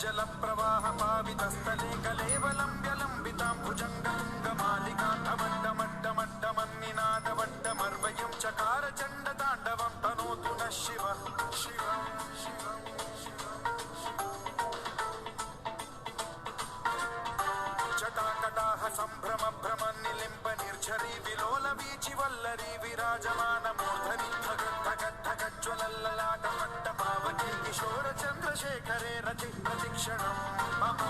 जल प्रवाह पावितस्थले कलेवलम्ब्य लम्बितां भुजङ्गलिङ्गमालिकां चकार चण्डताण्डवं तनोतु नः शिवः शिवं शिवं जटाकटाह सम्भ्रम भ्रम निलिम्ब निर्झरी विलोल वीचि वल्लरी विराजमान मूर्धनि धगद्धगज्ज्वलल्ललाट मट्टपावके किशोर चन्द्रशेखरे रति प्रतिक्षणं मम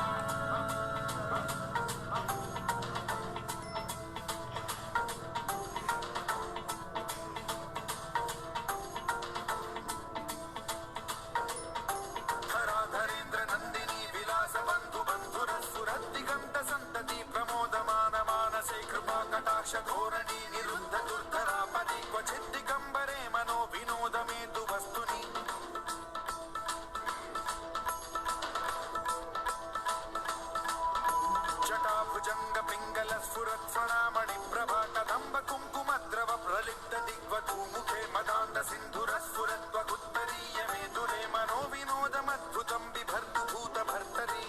धोरणी निरुद्ध दुर्धरा परि क्वचित् दिगम्बरे मनो विनोद मेतु वस्तुनि जटाभुजंग पिंगल स्फुरत् फणामणि प्रभा कदम्ब कुङ्कुमद्रव प्रलिप्त दिग्वधू मुखे मदान्त सिन्धुर स्फुरत् त्वगुत्तरीय मेतुरे मनो विनोदमद्भुतं बिभर्तु भूत भर्तरि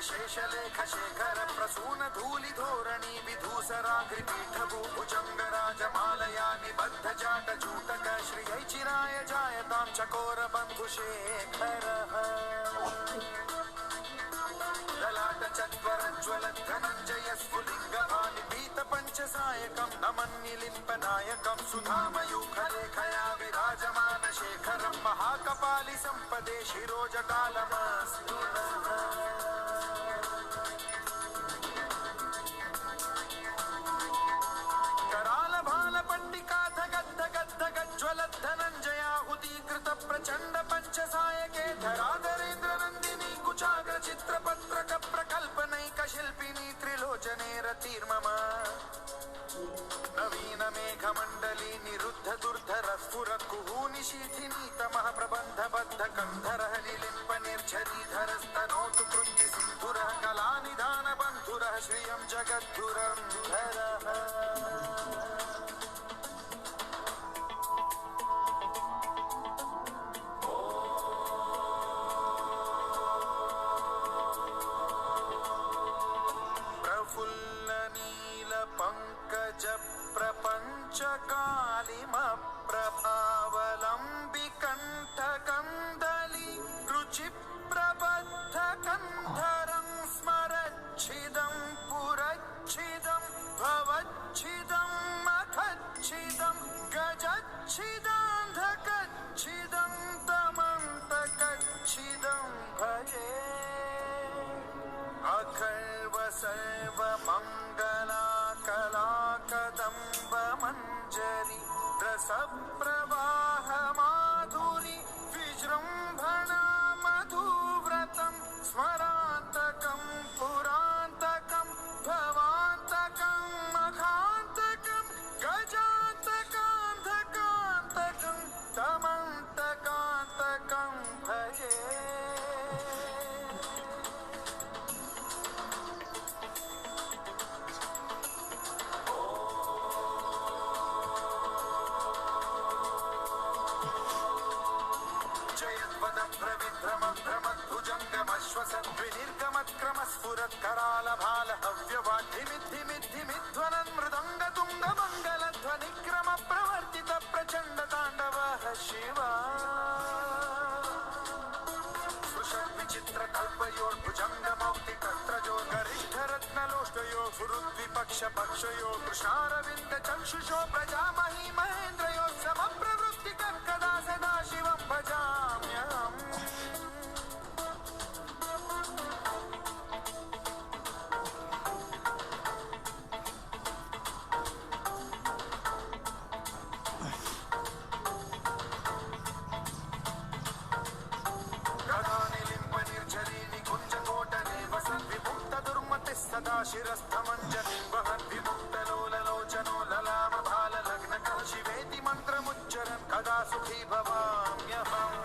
शेषलेख शेखर प्रसून धूलि धोरणी विधूसराग्रिपीठभू भुजंगराजमालया निबद्ध जाट जूटक श्रियै चिराय जायतां चकोर बन्धुशेखरः ललाट चत्वरज्ज्वल धनञ्जय स्फुलिङ्गभानि पीत पञ्चसायकं नमन्निलिम्पनायकं सुधामयूखलेखया विराजमान शेखरं महाकपालि सम्पदे शिरोजटालमस्तु धनञ्जयाहुतीकृत प्रचण्ड पञ्चसायके धराधरेन्द्र नन्दिनी कुचाग्र चित्रपत्रक प्रकल्पनैक शिल्पिनी त्रिलोचने रतिर्मम नवीन मेघमण्डली निरुद्ध दुर्धर स्फुर कुहूनिशीथिनी तमः प्रबन्ध बद्ध कन्धरः निलिम्प निर्झरीधरस्तनोतु कृत्ति सिन्धुरः कलानिधान बन्धुरः श्रियं जगद्धुरन्धरः पंकज प्रपंच कालिम प्रभावलंबि कंठ कंदली रुचि प्रबद्ध कंधरं स्मरच्छिदं पुरच्छिदं भवच्छिदं मखच्छिदं गजच्छिदान्धकच्छिदं तमन्तकच्छिदं भजे अखर्व सर्व मंगला कलाकदम्ब मंजरी रसप्रवाह माधुरी विजृंभणा मधुव्रतं स्मरान्तकं पुरान्तकं भवान्तकं मखान्तकं गजान्तकान्धकान्तकं तमन्तकान्तकं भजे विनिर्गमत्क्रमस्फुरत्कराल भाल हव्यवाढ्यमिद्धिमिद्धिमिध्वनन् मृदङ्गतुङ्ग मङ्गलध्वनिक्रम प्रवर्तित प्रचण्ड ताण्डवः शिवा सुषद्विचित्र कल्पयोर्भुजङ्ग मौक्तिकत्रजो गरिष्ठरत्नलोष्टयो गुरुद्विपक्ष पक्षयो कृष्णारविन्द चक्षुषो प्रजामही महेन्द्रयो समप्रवृत्तिक कदा सदा शिवं भजाम्यहम् शिरस्थमञ्जलिं वहन् विमुक्तलोललोचनो ललामभाललग्नकः शिवेति मन्त्रमुच्चरन् कदा सुखी भवाम्यहम्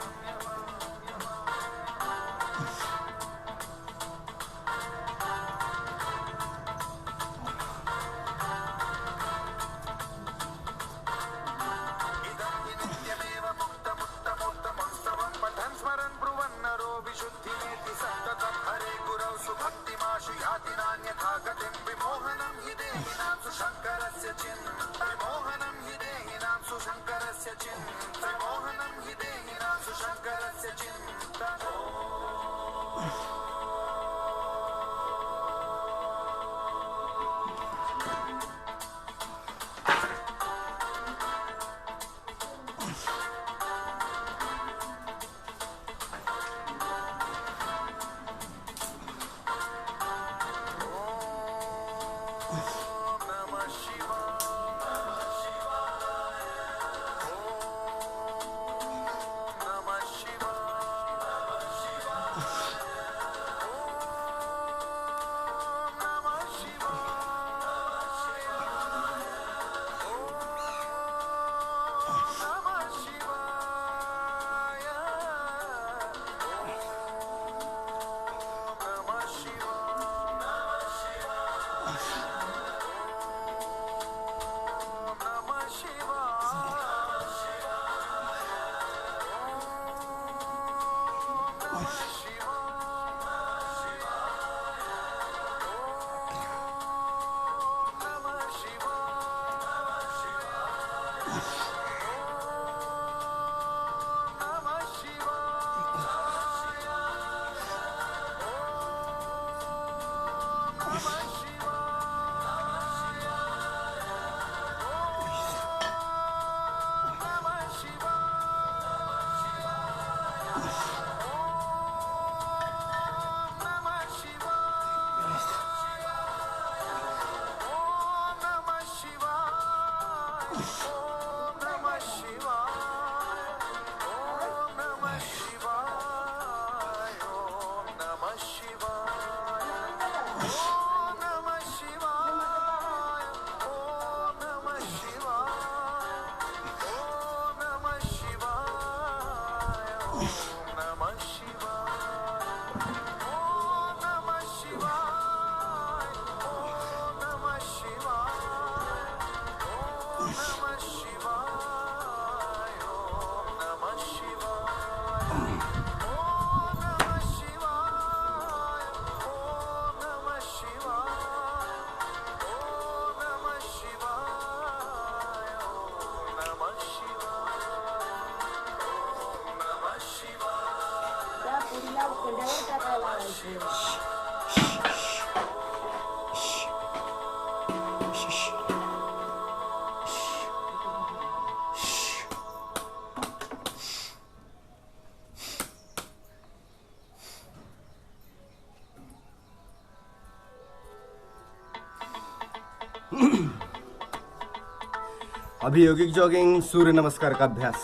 अभी योगिक जॉगिंग सूर्य नमस्कार का अभ्यास।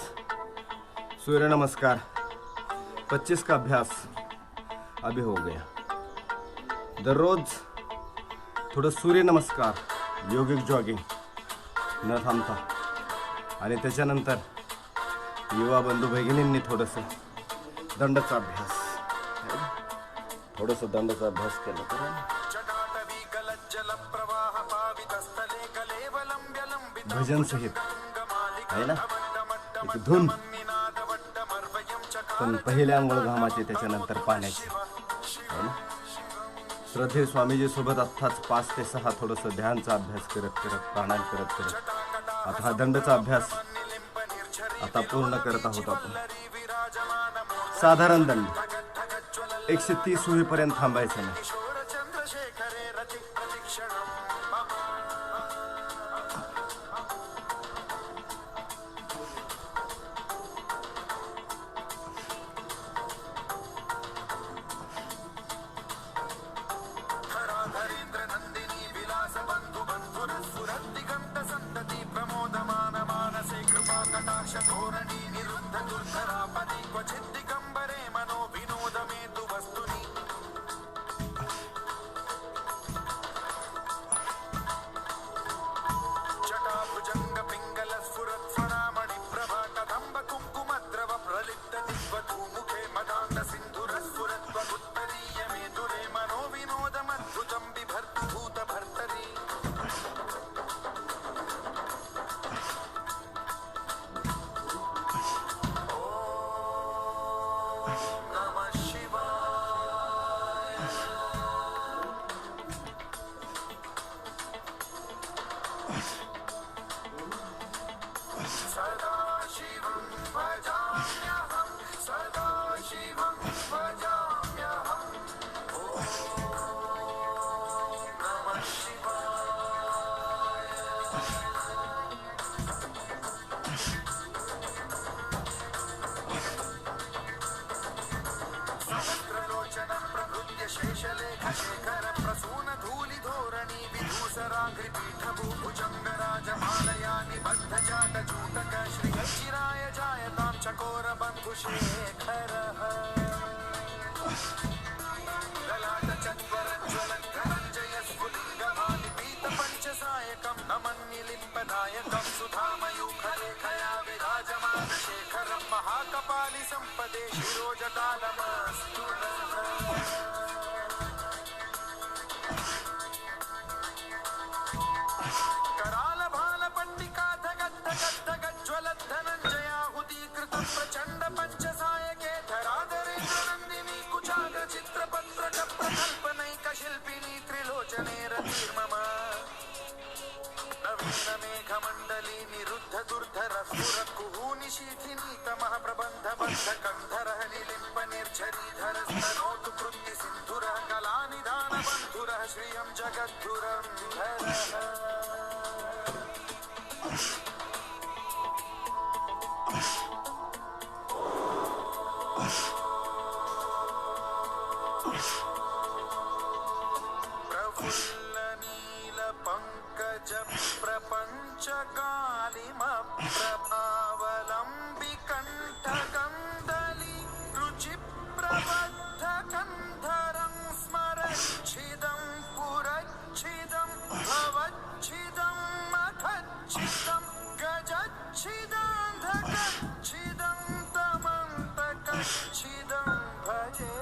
सूर्य नमस्कार 25 का अभ्यास अभी हो गया। दररोज थोडं सूर्य नमस्कार, योगिक जॉगिंग न थांबता, आणि त्याच्यानंतर युवा बंधू भगिनींनी थोडंसं दंडाचा अभ्यास केला तर भजन सहित आहे ना, एक धून, पण पहिले आंघोळ घामाचे, त्याच्यानंतर पाण्याचे आहे ना। श्रद्धे स्वामीजी सोबत आत्ताच 5 ते 6 थोडंसं ध्यानचा अभ्यास करत प्राणायाम करत आता हा दंडाचा अभ्यास आता पूर्ण करत आहोत आपण। साधारण दंड 130 होईपर्यंत थांबायचं नाही। सदाशिवं भजाम्यहं सदाशिवं भजाम्यहं ॐ नमः शिवाय सहस्रलोचनं प्रभृत्य शेषलेखशेखर प्रसून धूलिधोरणी विधूसराङ्घ्रिपीठभूभुजङ्गराजमालया निबद्धजातचूतक श्रीचिराय जायतां चकोरबन्धुशेखरः ललाटचत्वरज्वलद्धनञ्जयस्फुलिङ्गमालिपीतपञ्चसायकं नमन्निलिम्पदायकं सुधामयूखलेखया विराजमानशेखरं महाकपालिसम्पदे शिरोजटालमस्तु नः करालभालपट्टिकाधगद्धगद्धगज्ज्वलद्धनञ्जयाहुतीकृतं प्रचण्ड पञ्चसायके धराधरेन्द्रनन्दिनी कुचाग्रचित्रपत्रकप्रकल्पनैकशिल्पिनी त्रिलोचने रतिर्मम नवीनमेघमण्डली निरुद्ध दुर्धरस्फुरकुहूनिशीथिनी तमः प्रबन्धबद्धकन्धरः निलिम्पनिर्झरीधरस्तनोतु कृत्तिसिन्धुरः कलानिधानबन्धुरः श्रियं जगद्धुरं धरः प्रफुल्लनीलपङ्कजप्रपञ्चकालिमप्रभावलम्बिकण्ठकन्दली रुचिप्रबद्धकन्धरं स्मरच्छिदं पुरच्छिदं भवच्छिदं मखच्छिदं गजच्छिदान्धकच्छिदं तमन्तकच्छिदं भजे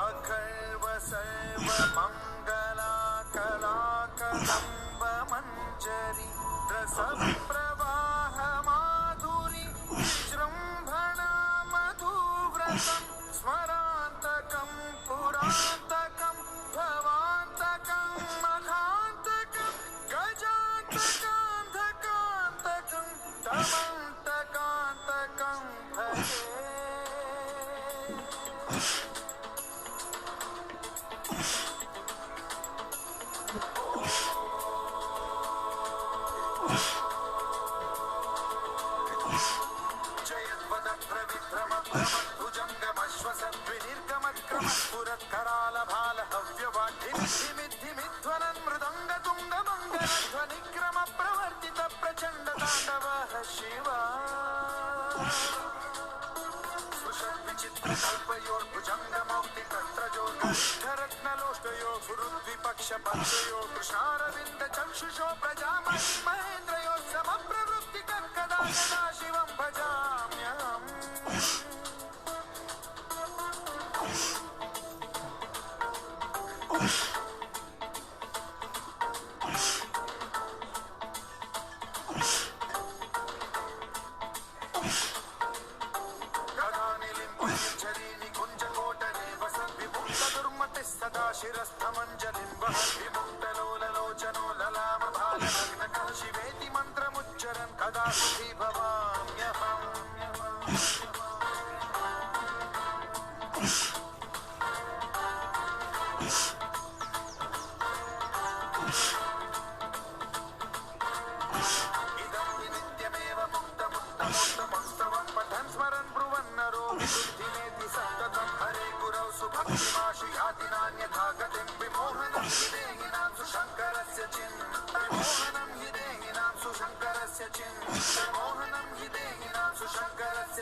अखैव सर्वमङ्गलाकलाकदम्बमञ्जरी रसप्रवाहमाधुरी विजृम्भणा मधुव्रतं स्मरान्तकं पुरान्तकं भवान्तकं मखान्तकं गजान्तकान्धकान्तकं तमन्तकान्तकं भजे करालभालहव्यवाढिमिद्धिमिध्वनन् मृदङ्गतुङ्गमङ्गलध्वनिक्रम प्रवर्तित प्रचण्ड ताण्डवः शिवा सुषद्विचित्रकल्पयोर्भुजङ्गमौक्तिकत्रजोर्गरत्नलोष्टयो गुरुद्विपक्षपक्षयो कृष्णारविन्द चक्षुषो प्रजामहि महेन्द्रयो समप्रवृत्तिकः कदा कदा शिवं भजाम्यहम् शिरस्थमञ्जलिं वहन् विमुक्तलोललोचनो ललामभालनग्नकः शिवेति मन्त्रमुच्चरन् कदा सुखी भवाम्यहम् इदं हि नित्यमेव मुक्तमुक्तमुक्तमुक्तमस्तवं पठन् स्मरन् ब्रुवन्नरो विशुद्धिमेति सन्ततं हरे गुरौ सुभक्तिमाशु याति नान्यथा गतिं विमोहनं हि देहिनां सुशङ्करस्य विमोहनं हि देहिनां सुशङ्करस्य विमोहनं हि देहिनां सुशङ्करस्य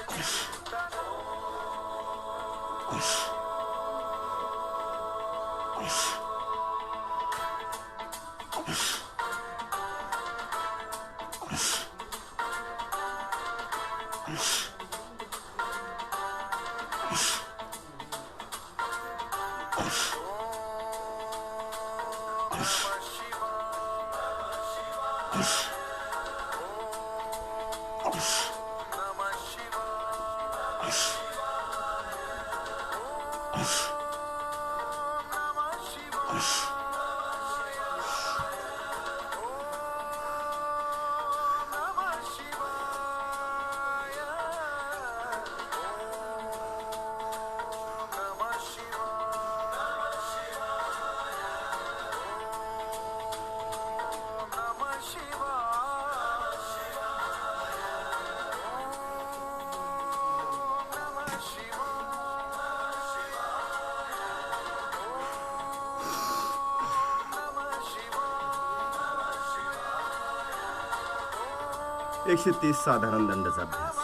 130 साधारण दंडाचा अभ्यास.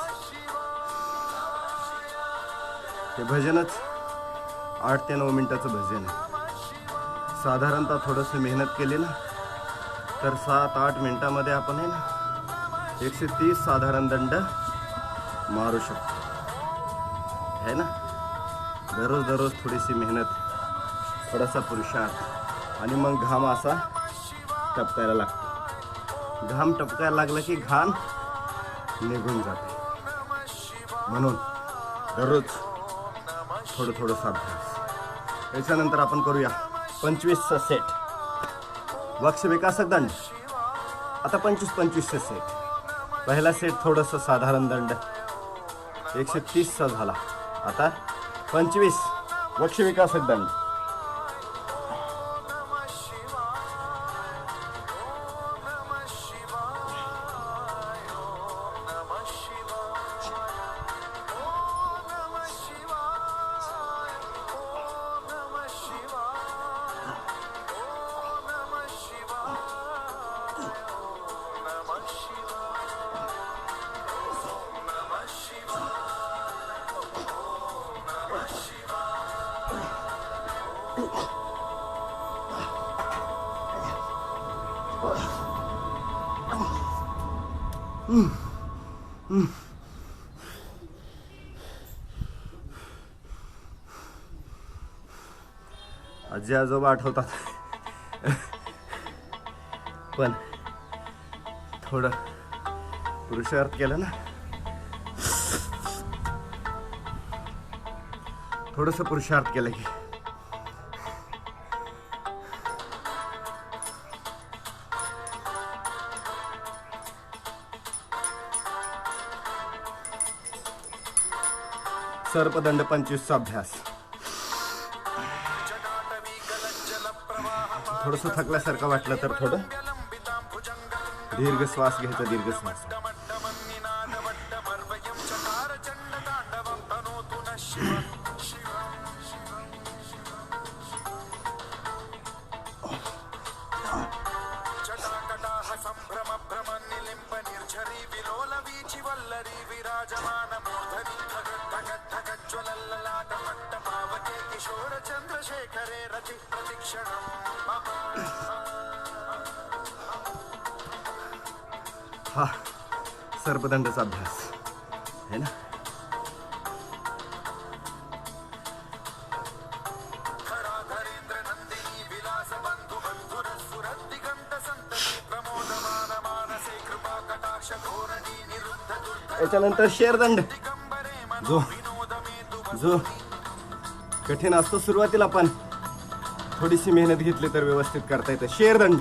हे भजनच 8 ते 9 मिनिटाचं भजन आहे. साधारणतः थोडंसं मेहनत केली ना तर 7-8 मिनिटामध्ये आपण आहे ना 130 साधारण दंड मारू शकतो है ना. दररोज थोडीशी मेहनत, थोडासा पुरुषार्थ आणि मग घाम असा टपकायला लागतो. घाम टपकायला लागला की घाम निघून जाते. म्हणून दररोज थोडंसं अभ्यास. याच्यानंतर आपण करूया 25चा सेट वक्ष विकासक दंड. आता 25-25चे सेट. पहिला सेट थोडंसं साधारण दंड 130चा झाला. आता 25 वक्ष विकासक दंड. आजी आजोबा आठवतात पण थोडं पुरुषार्थ केलं ना, थोडंसं पुरुषार्थ केलं की सर्पदंड 25चा अभ्यास. थोडंसं थकल्यासारखं वाटलं तर थोडं दीर्घ श्वास घ्यायचा. दीर्घ श्वास. हा सर्पदंडाचा अभ्यास है ना. याच्यानंतर शेरदंड जो कठीण असतो सुरुवातीला, पण थोडीशी मेहनत घेतली तर व्यवस्थित करता येतं. शेरदंड.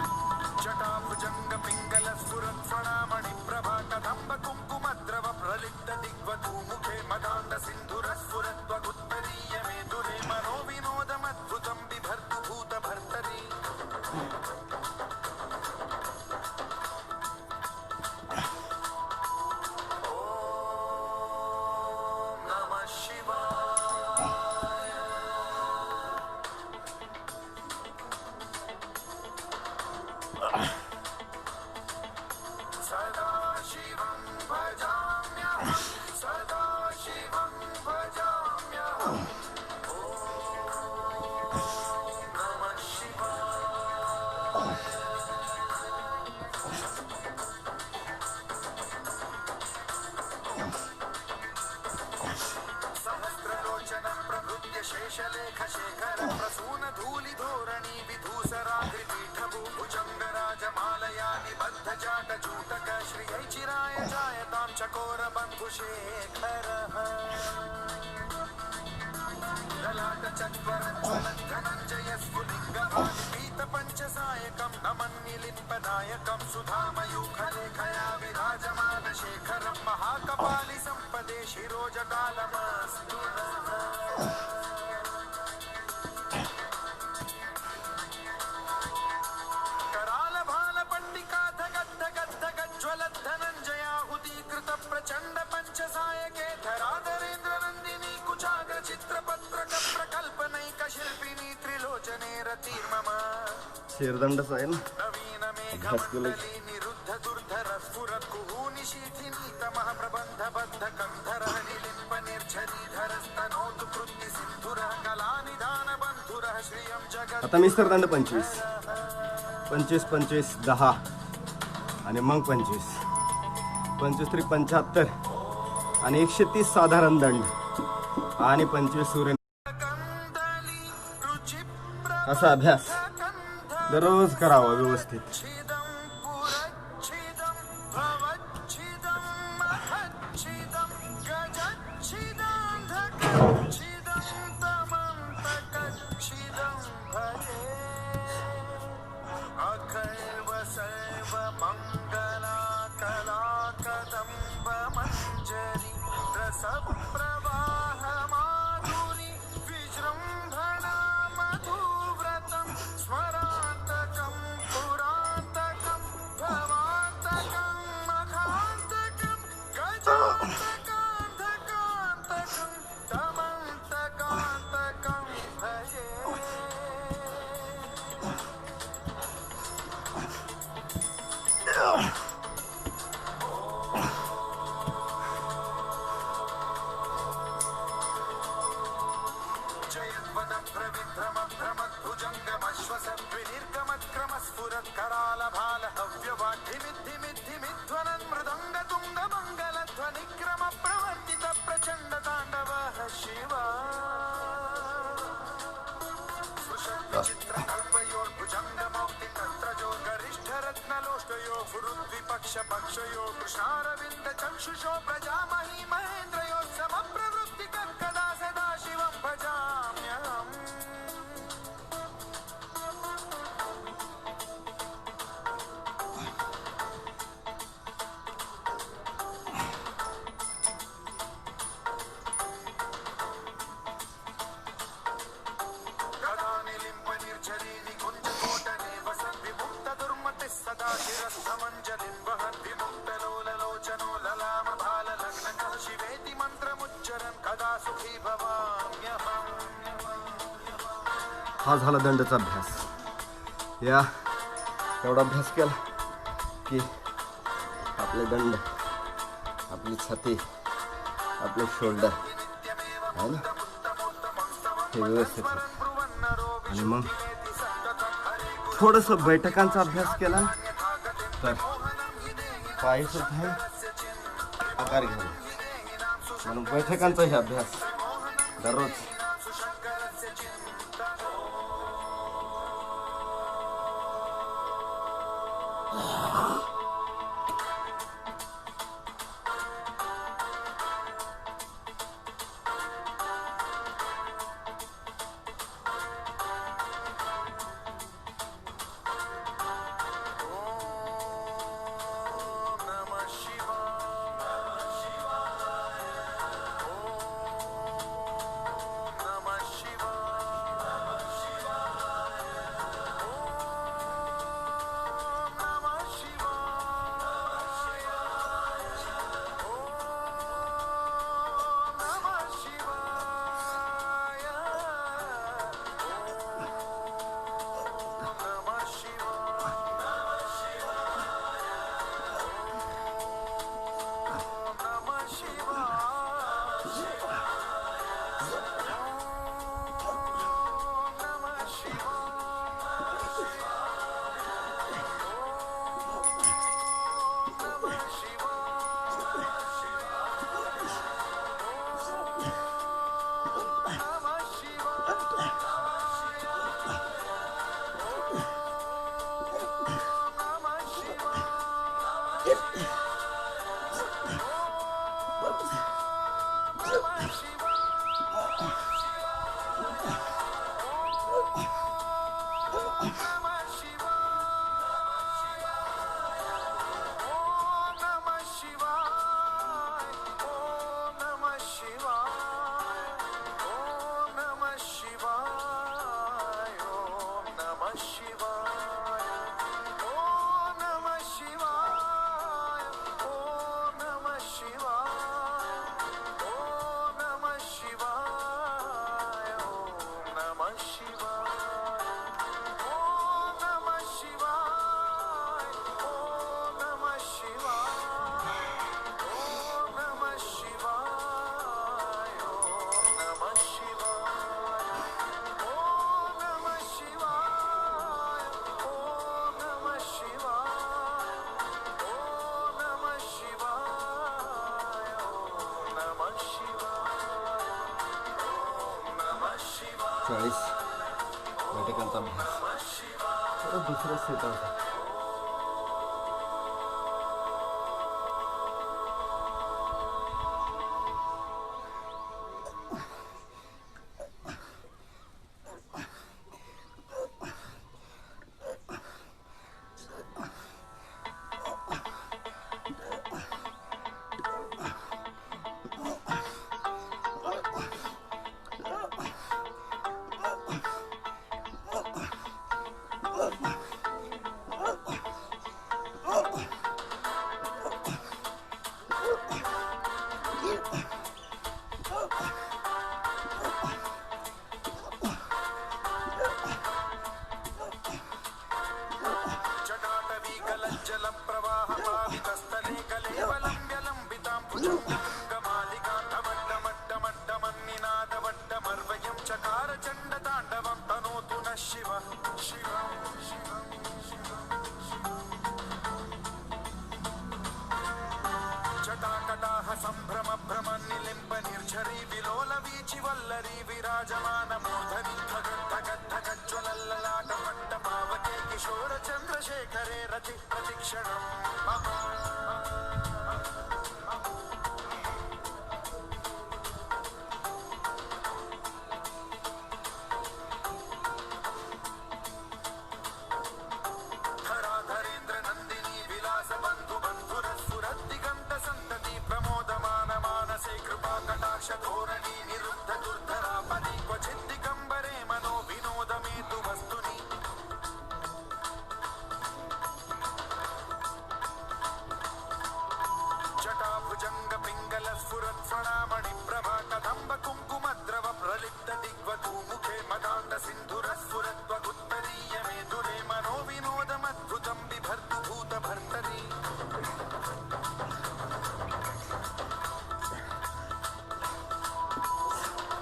शेरदंडच आहे ना. अभ्यास केलं शुद्ध दुर्धर स्फुरत् कुहूनिशीथि नीतमः प्रबन्ध बद्ध कन्धरः निलिम्ब निर्झरीधर स्तनोतु कृत्ति सिन्धुरः कलानिधान बन्धुरः श्रियं जगत् आता मिस्टर दंड 25 25 25 10 आणि मग 25 25 3 75 आणि 130 साधारण दंड आणि 25 सूर्य कंदली रुचिप्र असा अभ्यास दररोज करावा व्यवस्थित. छिदं पुरच्छिदं भवच्छिदं महच्छिदं गजच्छिदं धकच्छिदं तमन्तकच्छिदं भजे अखैव सर्व मङ्गला कला कदम्ब मञ्जरी रसप्रवाह माधुरी विजृम्भणा मधुव्रतं स्मरान्तकं पुरान्तकं भवान्तकं मखान्तकं गजान्तकान्तकान्तकं तमन्तकान्तकं भजे जयद्वद प्रविभ्रम भ्रमद्भुजङ्गमश्वसद्विनिर्गमत्क्रमस्फुरत् करालभाल हव्यवाढ्यमिद्धिमिद्धिमिध्वनन् मृदङ्गतुङ्गमङ्गलध्वनिक्रम प्रवर्तित प्रचण्ड ताण्डवः शिवा सुषट्चित्रकल्पयोर्भुजङ्गमौक्तिकत्रजो गरिष्ठरत्नलोष्टयो फुरुद्विपक्षपक्षयो कृष्णारविन्द चक्षुषो प्रजामही महेन्द्रयो समप्रवृत्तिकर्कदा सदा शिवं भजाम्यहम् सदा शिरस्थमञ्जलिं वहन् विमुक्तलोललोचनो ललामभाललग्नकः शिवेति मन्त्रमुच्चरन् कदा सुखी भवाम्यहम् हा झाला दंडचा अभ्यास. या एवढा अभ्यास केला की आपले दंड, आपली छाती, आपले शोल्डर आहे ना हे व्यवस्थित होतं. आणि मग थोडंसं बैठकांचा अभ्यास केला तर पाय सुद्धा आकार घेऊ. म्हणून बैठकांचाही अभ्यास दररोज. 40 बैठकांचा अभ्यास. परत दुसरं सेट आहे. चंद्रशेखरे रति प्रतिक्षणम् धराधरेन्द्र नंदिनी विलास बंधु बंधुरस्फुरत् दिगंत संतति प्रमोदमान मानसे कृपा कटाक्ष धोरणी निरुद्ध दुर्धरापदि क्वचित् दिगंबरे मनो विनोदमेतु वस्तुनि जटाभुजंग पिंगल स्फुरत् फणामणि प्रभा कदंब कुंकुमद्रव प्रलिप्त दिग्वधू मुखे मदान्त सिन्धुरस्फुरत्वगुत्तरीय मेधुरे मनो विनोदमद्भुतं बिभर्तु भूत भर्तरी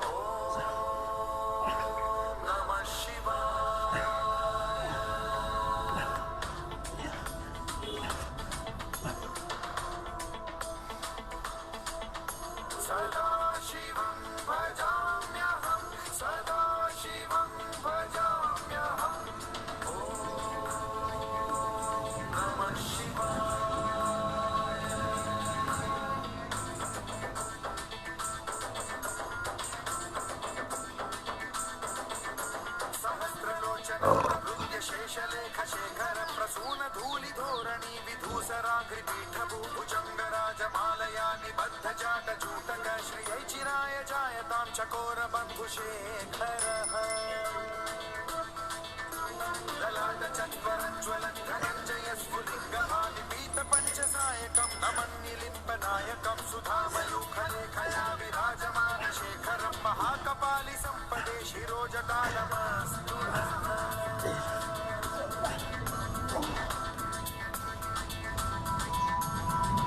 ओम नमः शिवाय सदा शिवं भजाम्यहं सदा शिवं भजाम्यहम् ॐ नमः शिवाय सहस्रलोचन प्रभृत्य शेषलेख शेखर प्रसून धूलि धोरणी विधूसराग्रि पीठभूभुजंग राजमालया निबद्ध जाट जूटक श्रियै चिराय जायतां चकोर बन्धुशेखरः ललाट चत्वरज्वलत् धनञ्जय स्फुलिङ्गमालिपीत पञ्चसायकं नमन्निलिम्बनायकं सुधामयूखलेखया विराजमान शेखरं महाकपालि सम्पदे शिरोजटालमस्तु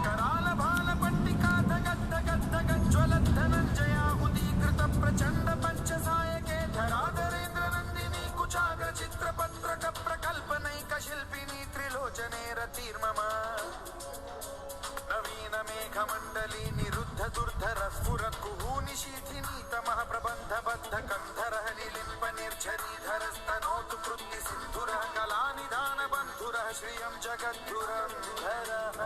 कराल भाल पट्टिका धगद् धगद् धगद् ज्वलत् धनञ्जयाहुतीकृत प्रचण्ड पञ्चसायके धराधरेन्द्र नन्दिनी कुचाग्र चित्रपत्रक प्रकल्पनैक शिल्पिनी त्रिलोचने रतिर्मम नवीन मेघमण्डली निरुद्ध दुर्धर स्फुरत् कुहूनिशीथिनी तमः प्रबन्ध बद्ध कन्धरः निलिम्प निर्झरीधरस्तनोतु कृत्ति सिन्धुरः कलानिधान बन्धुरः श्रियं जगद्धुरन्धरः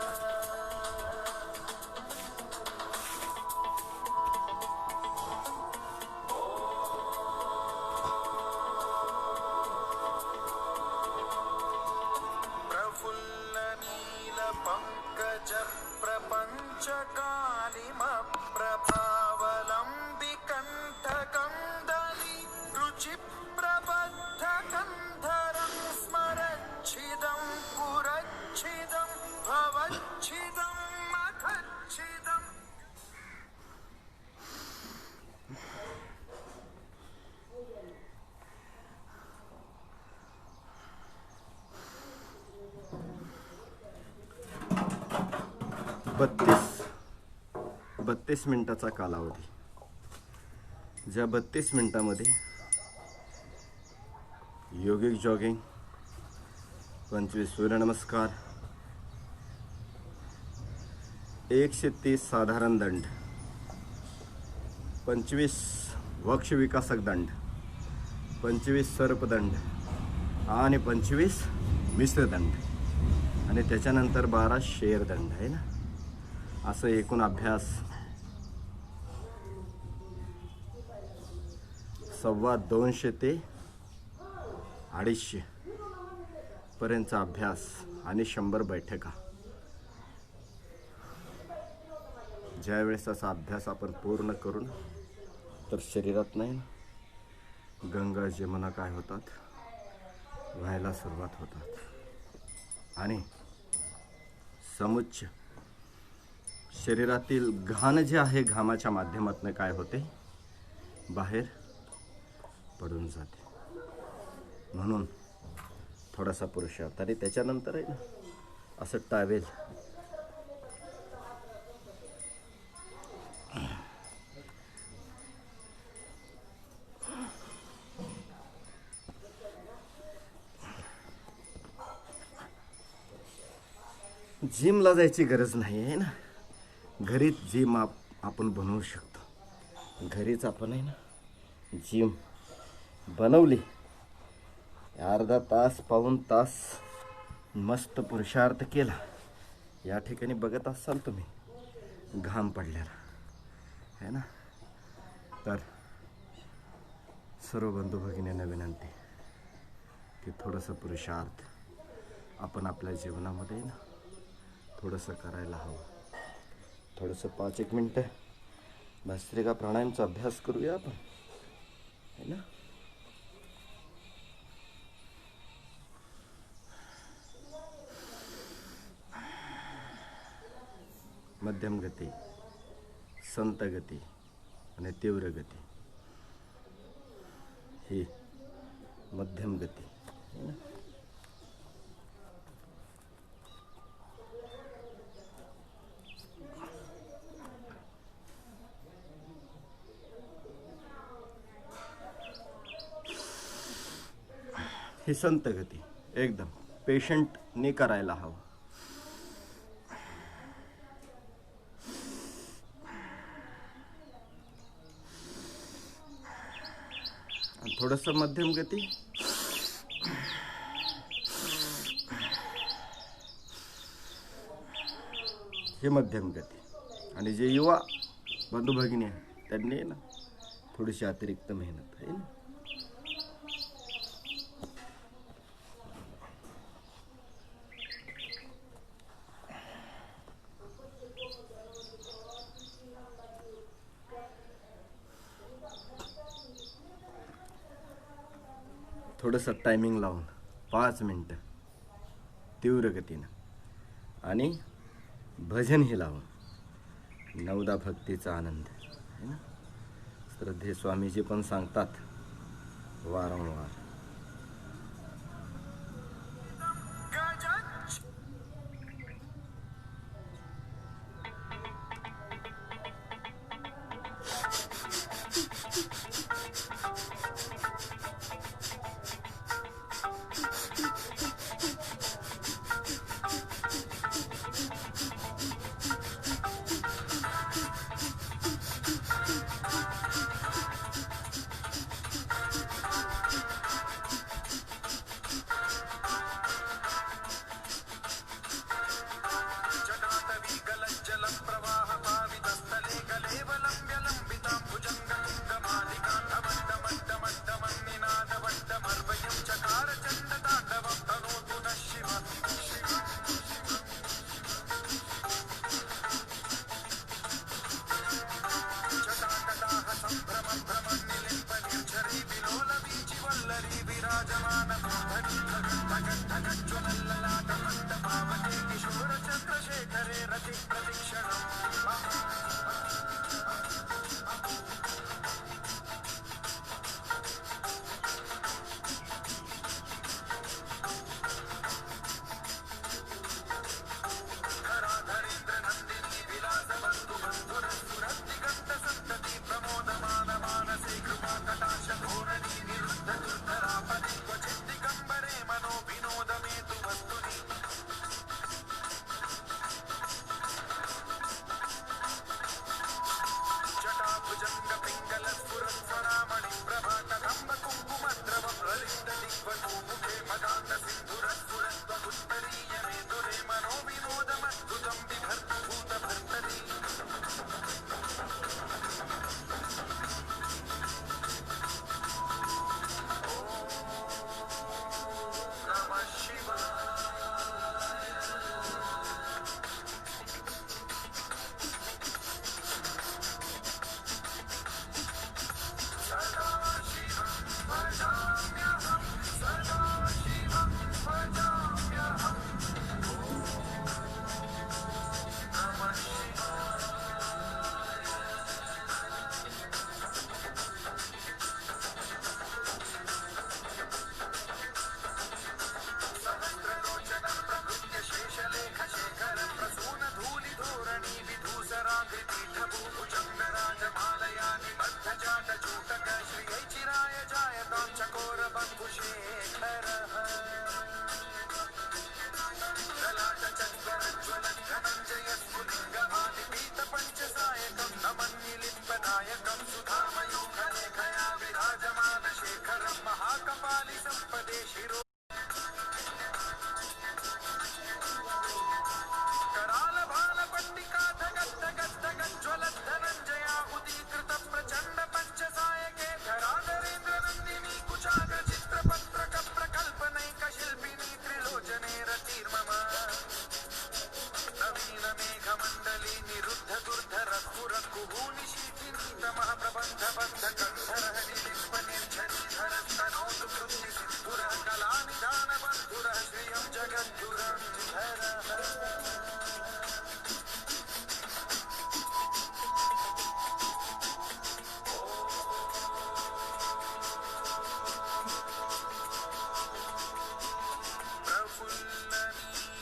प्रफुल्ल नील पंकज प्रपंच कालिम प्रभावलंबि कंठ कंदली रुचि प्रबद्ध कंधरं स्मरच्छिदं पुरच्छिदं भवच्छिदं मखच्छिदं 32 मिनिटाचा कालावधी. ज्या 32 मिनिटामध्ये योगिक जॉगिंग, 25 सूर्यनमस्कार, 130 साधारण दंड, 25 वक्ष विकासक दंड, 25 सर्पदंड आणि 25 मिश्रदंड आणि त्याच्यानंतर 12 शेरदंड आहे ना. असं एकूण अभ्यास 250 ते 250 पर्यंतचा अभ्यास आणि 100 बैठका. ज्यावेळेस असा अभ्यास आपण पूर्ण करून तर शरीरात नाही ना गंगा जमुना काय होतात, व्हायला सुरुवात होतात आणि समुच्च शरीरातील घाण जे आहे घामाच्या माध्यमातून काय होते, बाहेर पडून जाते. म्हणून थोडासा पुरुषार्थ आणि त्याच्यानंतर आहे ना असं टावेल जिमला जायची गरज नाही आहे ना. घरीच जिम आपण बनवू शकतो. घरीच आपण आहे ना जिम बनवली, अर्धा तास पाऊण तास मस्त पुरुषार्थ केला. या ठिकाणी बघत असाल तुम्ही घाम पडलेला आहे ना. तर सर्व बंधू भगिनींना विनंती की थोडंसं पुरुषार्थ आपण आपल्या जीवनामध्ये ना थोडंसं करायला हवं. थोडंसं 5-1 मिनटं भस्त्रिका प्राणायामचा अभ्यास करूया आपण है ना. मध्यम गती, संत गती आणि तीव्र गती. ही मध्यम गती है ना. ही संत गती एकदम पेशंटने करायला हवं. थोडंसं मध्यम गती, हे मध्यम गती. आणि जे युवा बंधू भगिनी आहे त्यांनी ना थोडीशी अतिरिक्त मेहनत आहे ना. थोडंसं टायमिंग लावून 5 मिनटं तीव्र गतीनं आणि भजनही लावून 9दा भक्तीचा आनंद है ना. श्रद्धे स्वामीजी पण सांगतात वारंवार विनोदमद्भुतं बिभर्ति भूतभर्तरि नमः शिवाय सदा शिवं भजाम्यहं सदा शिवं भजाम्यहं नमः शिवाय सहस्रलोचनं प्रभृत्य शेषलेखशेखरं प्रसूनधूलिधोरणि विधूसराग्रिपीठभूभुजङ्गराजमालया निबद्धजाटचूटक श्रियैचिराय जायतां चकोरबन्धुशेखरः ललाटचन्द्रज्वलद्धनञ्जयस्फुलिङ्गमालिपीतपञ्चसायकं नमन्निलिम्बनायकं सुधामयूखलेखया विराजमानशेखरं महाकपालि सम्पदे शिरो करालभालपट्टिकाधगद्धगद्धगज्ज्वलद्धनञ्जयाहुतीकृत प्रचण्ड पञ्चसायके धराधरेन्द्रनन्दिनी कुचाग्रचित्रपत्रक प्रकल्पनैकशिल्पिनी त्रिलोचने रतिर्मम नवीनमेघमण्डली निरुद्ध दुर्धर स्फुरकुहूनिशीथिनी तमः प्रबन्धबन्धकन्धरः निलिम्बनिर्झरीधरस्तनोतु कृत्तिसिन्धुरः कलानिधानबन्धुरः श्रियं जगद्धुरन्धरः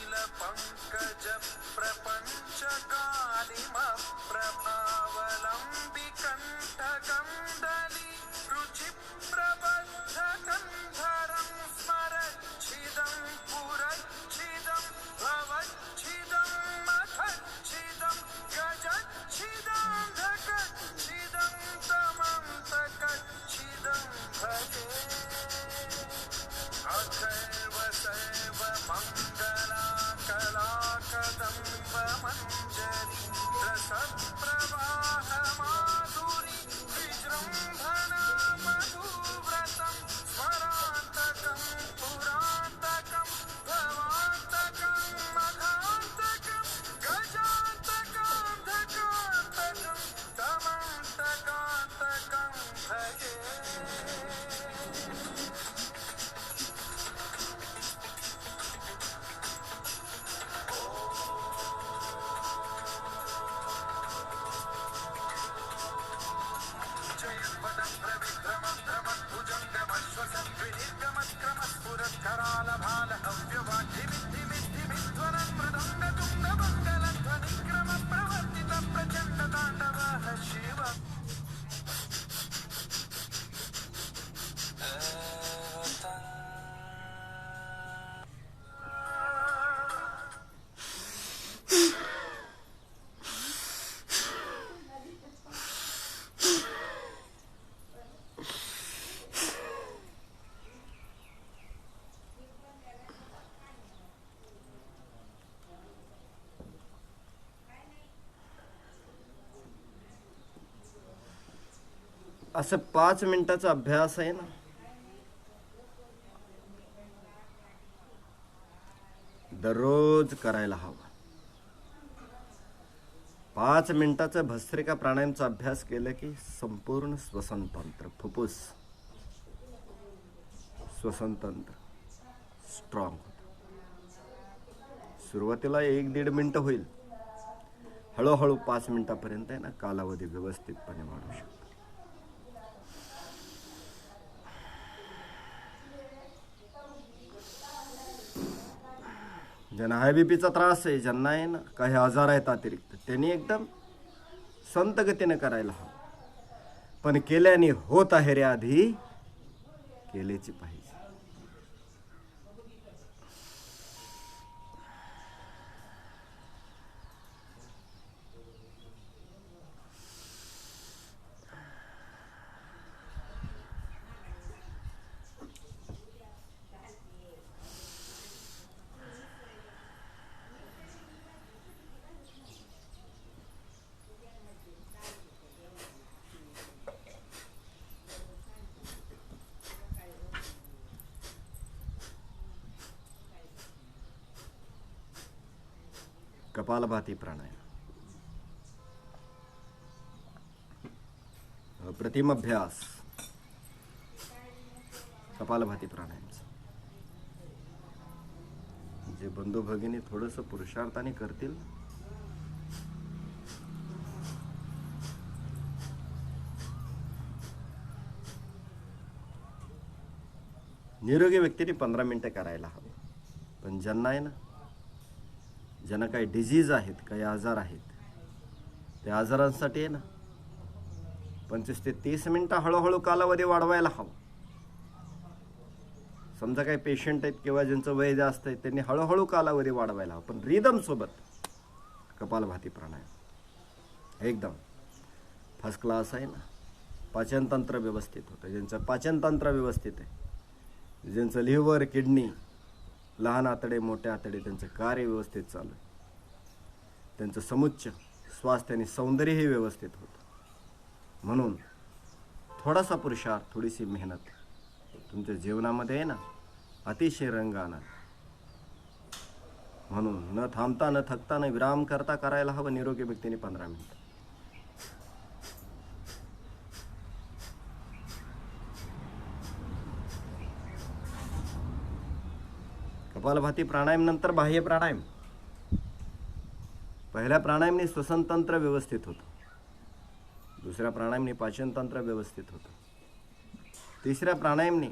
प्रफुल्लनीलपङ्कज प्रपञ्चकालिमप्रभावलम्बिकण्ठकन्दली रुचिप्रबद्धकन्धरं स्मरच्छिदं पुरच्छिदं भवच्छिदं मथच्छिदं गजच्छिदान्धकच्छिदं तमन्तकच्छिदं भजे अथर्व सर्व मङ्गला कलाकदम्ब मञ्जरी रसप्रवाह माधुरी विजृम्भणा मधुव्रतं स्मरान्तकं पुरान्तकं भवान्तकं मघान्तकं गजान्तकान्धकान्तकं तमन्तकान्तकं भजे असं 5 मिनिटाचा अभ्यास आहे ना, दररोज करायला हवा. 5 मिनिटाचा भस्त्रिका प्राणायामचा अभ्यास केला की संपूर्ण श्वसनतंत्र, फुफ्फुस श्वसनतंत्र स्ट्रॉंग होतं. सुरुवातीला 1-1.5 मिनिटं होईल, हळूहळू 5 मिनिटापर्यंत आहे ना कालावधी व्यवस्थितपणे वाढू शकतो. ज्यांना हाय बीपीचा त्रास आहे, ज्यांना आहे ना काही आजार आहेत अतिरिक्त, त्यांनी एकदम संत गतीने करायला हवं. पण केल्याने होत आहे रे, आधी केलेची पाहिजे. कपालभाती प्राणायाम. अप्रतिम अभ्यास कपालभाती प्राणायामचा. जे बंधू भगिनी थोडस पुरुषार्थाने करतील निरोगी व्यक्तीने 15 मिनिटं करायला हवं. पण ज्यांना आहे ना, ज्यांना काही डिजीज आहेत, काही आजार आहेत, त्या आजारांसाठी आहे ना 25 ते 30 मिनिटं हळूहळू कालावधी वाढवायला हवं. समजा काही पेशंट आहेत किंवा ज्यांचं वय जास्त आहे त्यांनी हळूहळू कालावधी वाढवायला हवं. पण रिदम सोबत कपालभाती प्राणायाम एकदम फर्स्ट क्लास आहे ना. पाचनतंत्र व्यवस्थित होतं. ज्यांचं पाचनतंत्र व्यवस्थित आहे, ज्यांचं लिव्हर, किडनी, लहान आतडे, मोठे आतडे, त्यांचं कार्य व्यवस्थित चालू आहे, त्यांचं समुच्च स्वास्थ्य आणि सौंदर्यही व्यवस्थित होतं. म्हणून थोडासा पुरुषार्थ, थोडीशी मेहनत तुमच्या जीवनामध्ये आहे ना अतिशय रंग आणा. म्हणून न थांबता, न थकता, न विराम करता करायला हवं निरोगी व्यक्तीने 15 मिनिटं. कपालभाती प्राणायाम नंतर बाह्य प्राणायाम. पहिल्या प्राणायामने श्वसनतंत्र व्यवस्थित होतं, दुसऱ्या प्राणायामने पाचनतंत्र व्यवस्थित होतं, तिसऱ्या प्राणायामने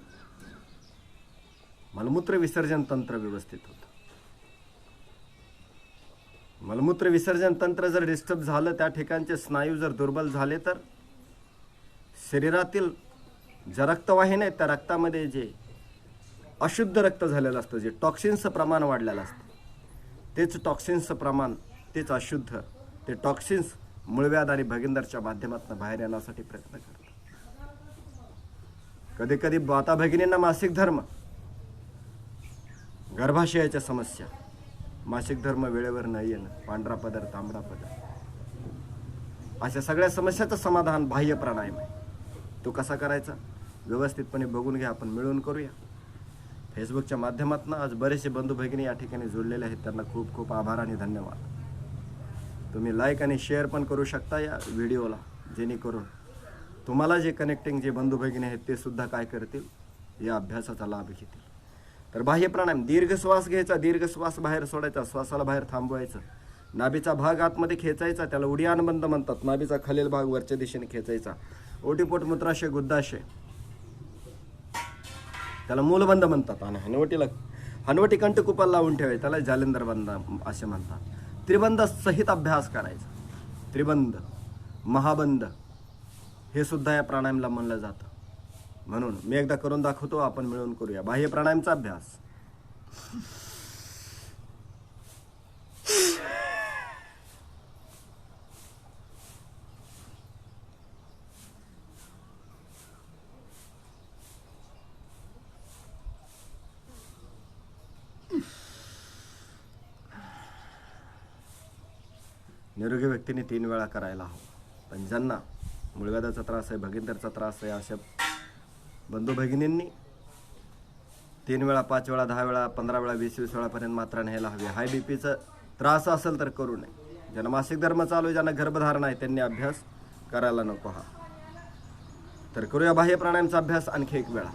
मलमूत्र विसर्जन तंत्र व्यवस्थित होतं. मलमूत्र विसर्जन तंत्र जर डिस्टर्ब झालं, त्या ठिकाणचे स्नायू जर दुर्बल झाले, तर शरीरातील ज्या रक्तवाहिन्या आहेत त्या रक्तामध्ये जे अशुद्ध रक्त झालेलं असतं, जे टॉक्सिन्सचं प्रमाण वाढलेलं असतं, तेच टॉक्सिन्सचं प्रमाण, तेच अशुद्ध, ते टॉक्सिन्स मूळव्याध आणि भगिंदरच्या माध्यमातून बाहेर येण्यासाठी प्रयत्न करतात. कधी कधी माता भगिनींना मासिक धर्म, गर्भाशयाच्या समस्या, मासिक धर्म वेळेवर न येणं, पांढरा पदर, तांबडा पदर, अशा सगळ्या समस्याचं समाधान बाह्य प्राणायाम आहे. तो कसा करायचा व्यवस्थितपणे बघून घ्या. आपण मिळून करूया. फेसबुकच्या माध्यमातून आज बरेचसे बंधू भगिनी या ठिकाणी जोडलेले आहेत. त्यांना खूप खूप आभार आणि धन्यवाद. तुम्ही लाईक आणि शेअर पण करू शकता या व्हिडिओला, जेणेकरून तुम्हाला जे कनेक्टिंग जे बंधू भगिनी आहेत ते सुद्धा काय करतील, या अभ्यासाचा लाभ घेतील. तर बाह्य प्राणायाम, दीर्घ श्वास घ्यायचा, दीर्घ श्वास बाहेर सोडायचा, श्वासाला बाहेर थांबवायचं, नाभीचा भाग आतमध्ये खेचायचा, त्याला उडियान बंद म्हणतात. नाभीचा खालील भाग वरच्या दिशेने खेचायचा, ओटीपोट, मूत्राशय, गुद्धाशय, त्याला मूलबंद म्हणतात. आणि हनवटी कंठकुपाला लावून ठेवायचं, त्याला जालिंदर बंद असे म्हणतात. त्रिबंध सहित अभ्यास करायचा. त्रिबंध, महाबंध हे सुद्धा या प्राणायामला म्हणलं जातं. म्हणून मी एकदा करून दाखवतो, आपण मिळून करूया बाह्य प्राणायामचा अभ्यास. निरोगी व्यक्तीने 3 वेळा करायला हवं. पण ज्यांना मूळव्याधाचा त्रास आहे, भगिंदरचा त्रास आहे, अशा बंधू भगिनींनी 3 वेळा, 5 वेळा, 10 वेळा, 15 वेळा, 20 वेळापर्यंत मात्रा न्यायला हवी. हाय बीपीचा त्रास असेल तर करू नये. ज्यांना मासिक धर्म चालू आहे, ज्यांना गर्भधारणा आहे, त्यांनी अभ्यास करायला नको हा. तर करूया बाह्य प्राणायामचा अभ्यास आणखी 1 वेळा.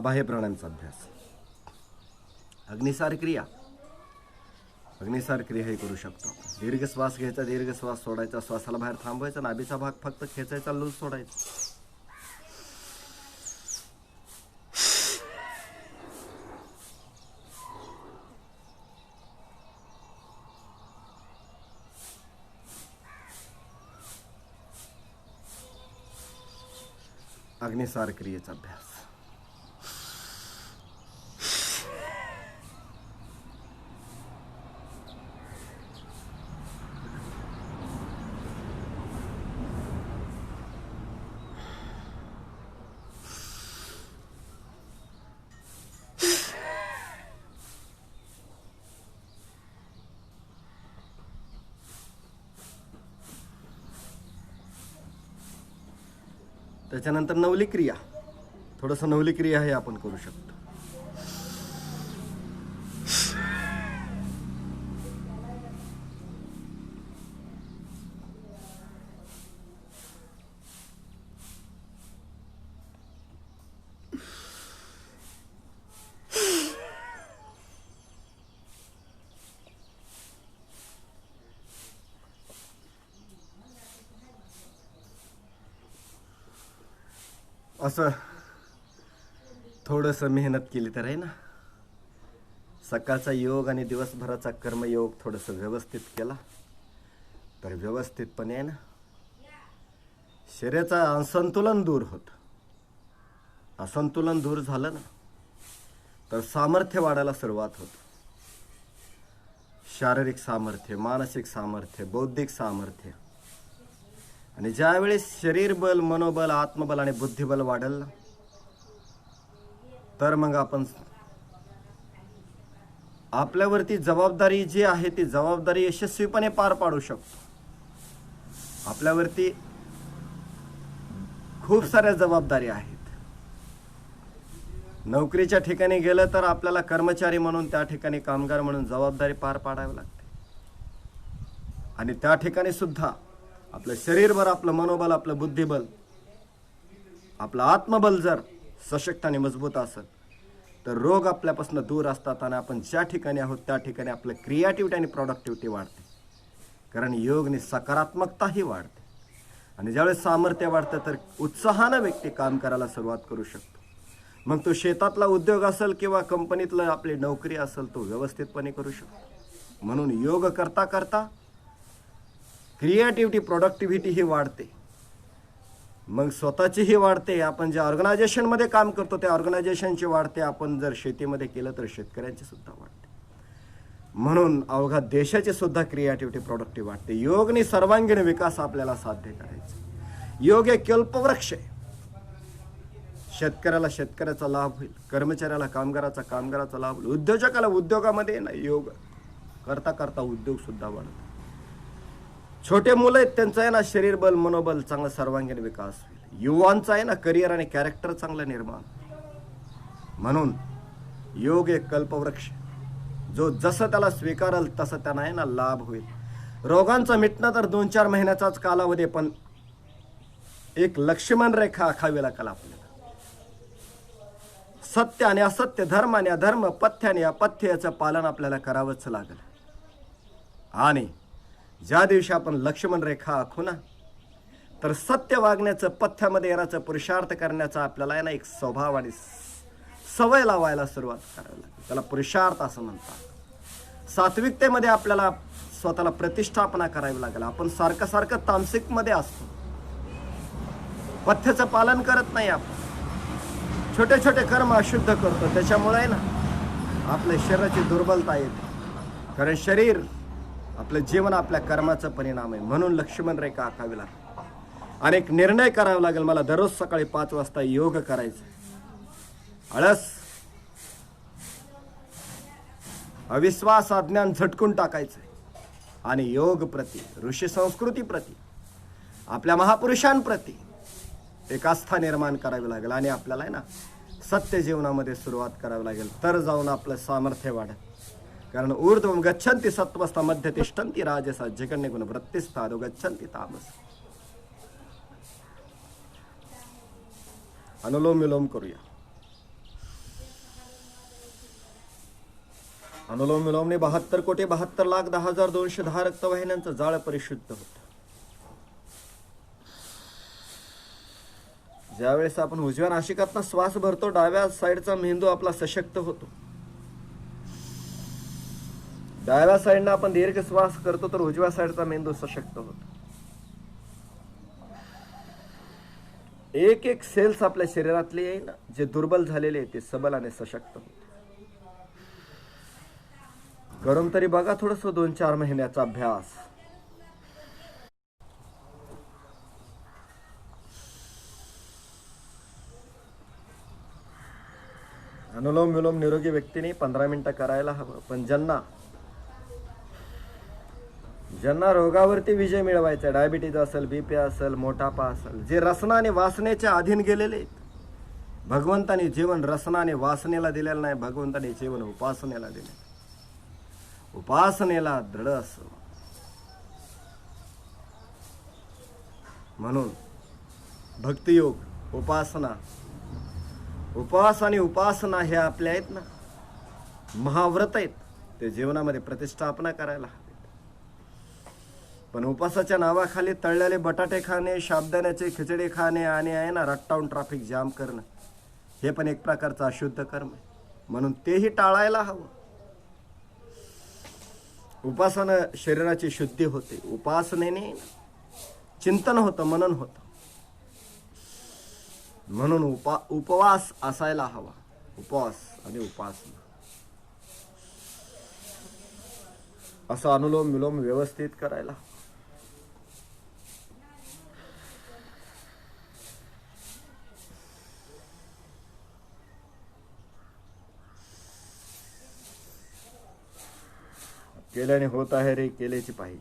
बाह्य प्राणांचा अभ्यास. अग्निसार क्रिया हे करू शकतो. दीर्घ श्वास घ्यायचा, दीर्घ श्वास सोडायचा, श्वासाला बाहेर थांबवायचा, नाभीचा भाग फक्त खेचायचा, लूज सोडायचा. अग्निसार क्रियेचा अभ्यास. त्याच्यानंतर नवली क्रिया. थोडंसं नवली क्रिया हे आपण करू शकतो. असं थोडंसं मेहनत केली तर आहे ना, सकाळचा योग आणि दिवसभराचा कर्मयोग थोडंसं व्यवस्थित केला तर व्यवस्थितपणे आहे ना शरीराचं असंतुलन दूर होतं. असंतुलन दूर झालं ना तर सामर्थ्य वाढायला सुरुवात होतं. शारीरिक सामर्थ्य, मानसिक सामर्थ्य, बौद्धिक सामर्थ्य. आणि ज्यावेळेस शरीर बल, मनोबल, आत्मबल आणि बुद्धिबल वाढेल ना तर मग आपण आपल्यावरती जबाबदारी जी आहे ती जबाबदारी यशस्वीपणे पार पाडू शकतो. आपल्यावरती खूप साऱ्या जबाबदारी आहेत. नोकरीच्या ठिकाणी गेलं तर आपल्याला कर्मचारी म्हणून, त्या ठिकाणी कामगार म्हणून जबाबदारी पार पाडावी लागते. आणि त्या ठिकाणी सुद्धा आपलं शरीरभर, आपलं मनोबल, आपलं बुद्धिबल, आपलं आत्मबल जर सशक्त आणि मजबूत असेल तर रोग आपल्यापासून दूर असतात आणि आपण ज्या ठिकाणी आहोत त्या ठिकाणी आपलं क्रिएटिव्हिटी आणि प्रोडक्टिव्हिटी वाढते. कारण योगने सकारात्मकताही वाढते. आणि ज्यावेळेस सामर्थ्य वाढतं तर उत्साहानं व्यक्ती काम करायला सुरुवात करू शकतो. मग तो शेतातला उद्योग असेल किंवा कंपनीतलं आपली नोकरी असेल तो व्यवस्थितपणे करू शकतो. म्हणून योग करता करता क्रिएटिव्हिटी, प्रोडक्टिव्हिटी ही वाढते. मग स्वतःचीही वाढते. आपण ज्या ऑर्गनायझेशनमध्ये काम करतो त्या ऑर्गनायझेशनची वाढते. आपण जर शेतीमध्ये केलं तर शेतकऱ्यांची सुद्धा वाढते. म्हणून अवघा देशाची सुद्धा क्रिएटिव्हिटी, प्रोडक्टिव्हिटी वाढते. योगने सर्वांगीण विकास आपल्याला साध्य करायचा. योग एक कल्पवृक्ष आहे. शेतकऱ्याला शेतकऱ्याचा लाभ होईल, कर्मचाऱ्याला कामगाराचा लाभ होईल, उद्योजकाला उद्योगामध्ये ना योग करता करता उद्योग सुद्धा वाढतो. छोटे मुलं आहेत त्यांचं आहे ना शरीर बल, मनोबल चांगला सर्वांगीण विकास होईल. युवांचा आहे ना करिअर आणि कॅरेक्टर चांगलं निर्माण. म्हणून योग एक कल्पवृक्ष, जो जसं त्याला स्वीकारल तसं त्यांना आहे ना लाभ होईल. रोगांचं मिटणं तर 2-4 महिन्याचाच कालावधी, पण एक लक्ष्मण रेखा आखावी लागेल आपल्याला. सत्य आणि असत्य, धर्म आणि अधर्म, पथ्य आणि अपथ्य याचं पालन आपल्याला करावंच लागेल. आणि ज्या दिवशी आपण लक्ष्मण रेखा आखू ना तर सत्य वागण्याचं, पथ्यामध्ये येण्याचं, पुरुषार्थ करण्याचं आपल्याला आहे ना एक स्वभाव आणि सवय लावायला सुरुवात करावी लागेल. त्याला पुरुषार्थ असं म्हणतात. सात्विकतेमध्ये आपल्याला स्वतःला प्रतिष्ठापना करावी लागेल. आपण सारखं तामसिकमध्ये असतो, पथ्याचं पालन करत नाही. आपण छोटे छोटे कर्म अशुद्ध करतो. त्याच्यामुळे आहे ना आपल्या शरीराची दुर्बलता येते. कारण शरीर, आपलं जीवन आपल्या कर्माचा परिणाम आहे. म्हणून लक्ष्मण रेखा आखावी लागते. आणि एक निर्णय करावा लागेल, मला दररोज सकाळी 5 वाजता योग करायचा. आळस, अविश्वास, अज्ञान झटकून टाकायचं आणि योग प्रती, ऋषी संस्कृती प्रती, आपल्या महापुरुषांप्रती एक आस्था निर्माण करावी लागेल. आणि आपल्याला आहे ना सत्य जीवनामध्ये सुरुवात करावी लागेल. तर जाऊन आपलं सामर्थ्य वाढेल. कारण ऊर्ध्वं गच्छन्ति सत्त्वस्था मध्ये तिष्ठन्ति राजसा जगन्य गुण वृत्तिस्था अधो गच्छन्ति तामस. अनुलोम विलोम करूया. अनुलोम विलोमने 72,72,10,210 रक्तवाहिन्यांचं जाळं परिशुद्ध होतं. ज्यावेळेस आपण उजव्या नाशिकातनं श्वास भरतो, डाव्या साईडचा मेंदू आपला सशक्त होतो. डाव्या साईडनं आपण दीर्घ श्वास करतो तर उजव्या साईडचा मेंदू सशक्त होतो. एक एक सेल्स आपल्या शरीरातले आहे ना, जे दुर्बल झालेले आहे ते सबल आणि सशक्त होते. करून तरी बघा थोडस 2-4 महिन्याचा अभ्यास. अनुलोम विलोम निरोगी व्यक्तीने 15 मिनिटं करायला हवं. पण ज्यांना रोगावरती विजय मिळवायचा, डायबिटीज असेल, बीपी असेल, मोठापा असेल, जे रसना आणि वासनेच्या अधीन गेलेले आहेत, भगवंताने जीवन रसना आणि वासनेला दिलेलं नाही, भगवंताने जीवन उपासनेला दिले. उपासनेला दृढ असो. म्हणून भक्तियोग, उपासना, उपवास आणि उपासना हे आपल्या आहेत ना महाव्रत आहेत, ते जीवनामध्ये प्रतिष्ठापना करायला हवे. पण उपासाच्या नावाखाली तळलेले बटाटे खाणे, साबुदाण्याचे खिचडी खाणे आणि आहे ना रट्टावून ट्रॅफिक जाम करणं, हे पण एक प्रकारचं अशुद्ध कर्म आहे. म्हणून तेही टाळायला हवं. उपासना शरीराची शुद्धी होते. उपासनेने चिंतन होतं, मनन होतं. म्हणून उपवास असायला हवा. उपवास आणि उपासना असं अनुलोम विलोम व्यवस्थित करायला. केल्याने होत आहे रे, केल्याची पाहिजे.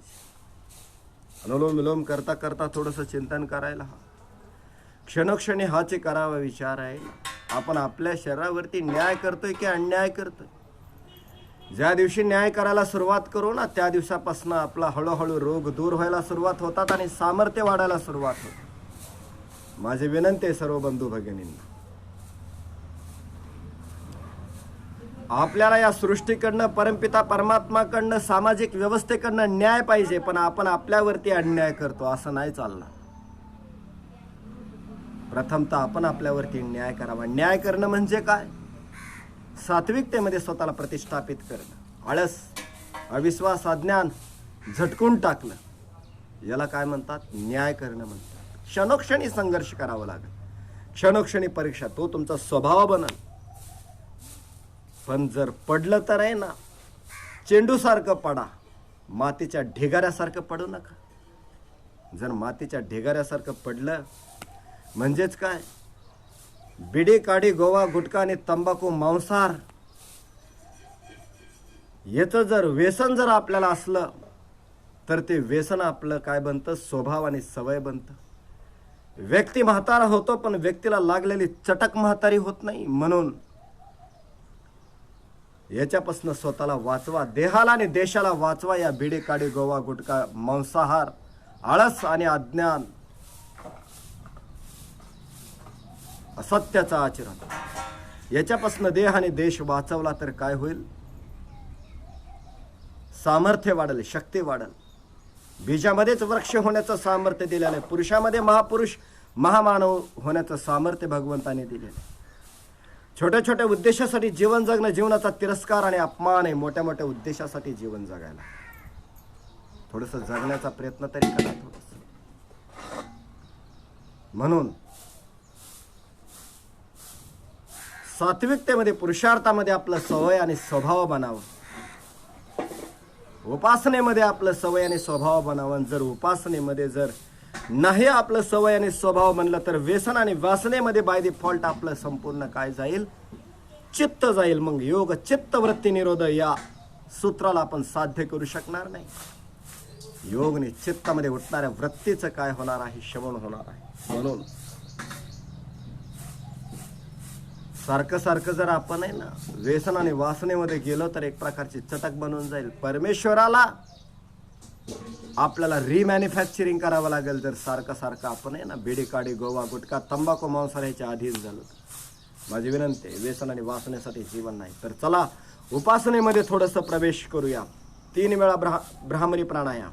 अनुलोम विलोम करता करता थोडंसं चिंतन करायला हवं. क्षणोक्षणी हाचे करावा विचार आहे. आपण आपल्या शरीरावरती न्याय करतोय की अन्याय करतोय. ज्या दिवशी न्याय करायला सुरुवात करू ना, त्या दिवसापासून आपला हळूहळू रोग दूर व्हायला सुरुवात होतात आणि सामर्थ्य वाढायला सुरुवात होते. माझी विनंती आहे सर्व बंधू भगिनींना, आपल्याला या सृष्टीकडनं, परमपिता परमात्माकडनं, सामाजिक व्यवस्थेकडनं न्याय पाहिजे. पण आपण आपल्यावरती अन्याय करतो, असं नाही चालणार. प्रथमतः आपण आपल्यावरती न्याय करावा. न्याय करणं म्हणजे काय? सात्विकतेमध्ये स्वतःला प्रतिष्ठापित करणं. आळस, अविश्वास, अज्ञान झटकून टाकलं, याला काय म्हणतात? न्याय करणं म्हणतात. क्षणोक्षणी संघर्ष करावा लागेल, क्षणोक्षणी परीक्षा, तो तुमचा स्वभाव बनल. पण जर पडलं तर आहे ना, चेंडूसारखं पडा, मातीच्या ढिगाऱ्यासारखं पडू नका. जर मातीच्या ढिगाऱ्यासारखं पडलं म्हणजेच काय? बिडी, काडी, गोवा, गुटखा आणि तंबाखू, मांसाहार याचं जर व्यसन जर आपल्याला असलं तर ते व्यसन आपलं काय बनतं? स्वभाव आणि सवय बनतं. व्यक्ती म्हातारा होतो पण व्यक्तीला लागलेली चटक म्हातारी होत नाही. म्हणून याच्यापासून स्वतःला वाचवा, देहाला आणि देशाला वाचवा. या बिडी, काडी, गोवा, गुटखा, मांसाहार, आळस आणि अज्ञान, असत्याचं आचरण, याच्यापासून देह आणि देश वाचवला तर काय होईल? सामर्थ्य वाढेल, शक्ती वाढेल. बीजामध्येच वृक्ष होण्याचं सामर्थ्य दिलेलं आहे. पुरुषामध्ये महापुरुष, महामानव होण्याचं सामर्थ्य भगवंताने दिलेलं आहे. छोट्या छोट्या उद्देशासाठी जीवन जगणं जीवनाचा तिरस्कार आणि अपमान आहे. मोठ्या मोठ्या उद्देशासाठी जीवन जगायला थोडंसं जगण्याचा प्रयत्न तरी करा थोडंसं. म्हणून सात्विकतेमध्ये, पुरुषार्थामध्ये आपलं सवय आणि स्वभाव बनावं. उपासनेमध्ये आपलं सवय आणि स्वभाव बनावं. जर उपासनेमध्ये जर नाही आपलं सवय आणि स्वभाव बनलं तर व्यसन आणि वासनेमध्ये बाय डिफॉल्ट आपलं संपूर्ण काय जाईल? चित्त जाईल. मग योग चित्त वृत्ती निरोध या सूत्राला आपण साध्य करू शकणार नाही. योगने चित्तामध्ये उठणाऱ्या वृत्तीचं काय होणार आहे? श्रवण होणार आहे. म्हणून सारखं सारखं जर आपण आहे ना व्यसन आणि वासनेमध्ये गेलो तर एक प्रकारची चटक बनून जाईल. परमेश्वराला आपल्याला रिमॅन्युफॅक्चरिंग करावं लागेल. जर सारखं सारखं आपण आहे ना बिडी, काडी, गोवा, गुटखा, तंबाखू, मांसाहार ह्याच्या अधीन झालो. माझी विनंती आहे, व्यसन आणि वासनेसाठी जीवन नाही. तर चला उपासनेमध्ये थोडस प्रवेश करूया. 3 वेळा ब्राह्मरी प्राणायाम.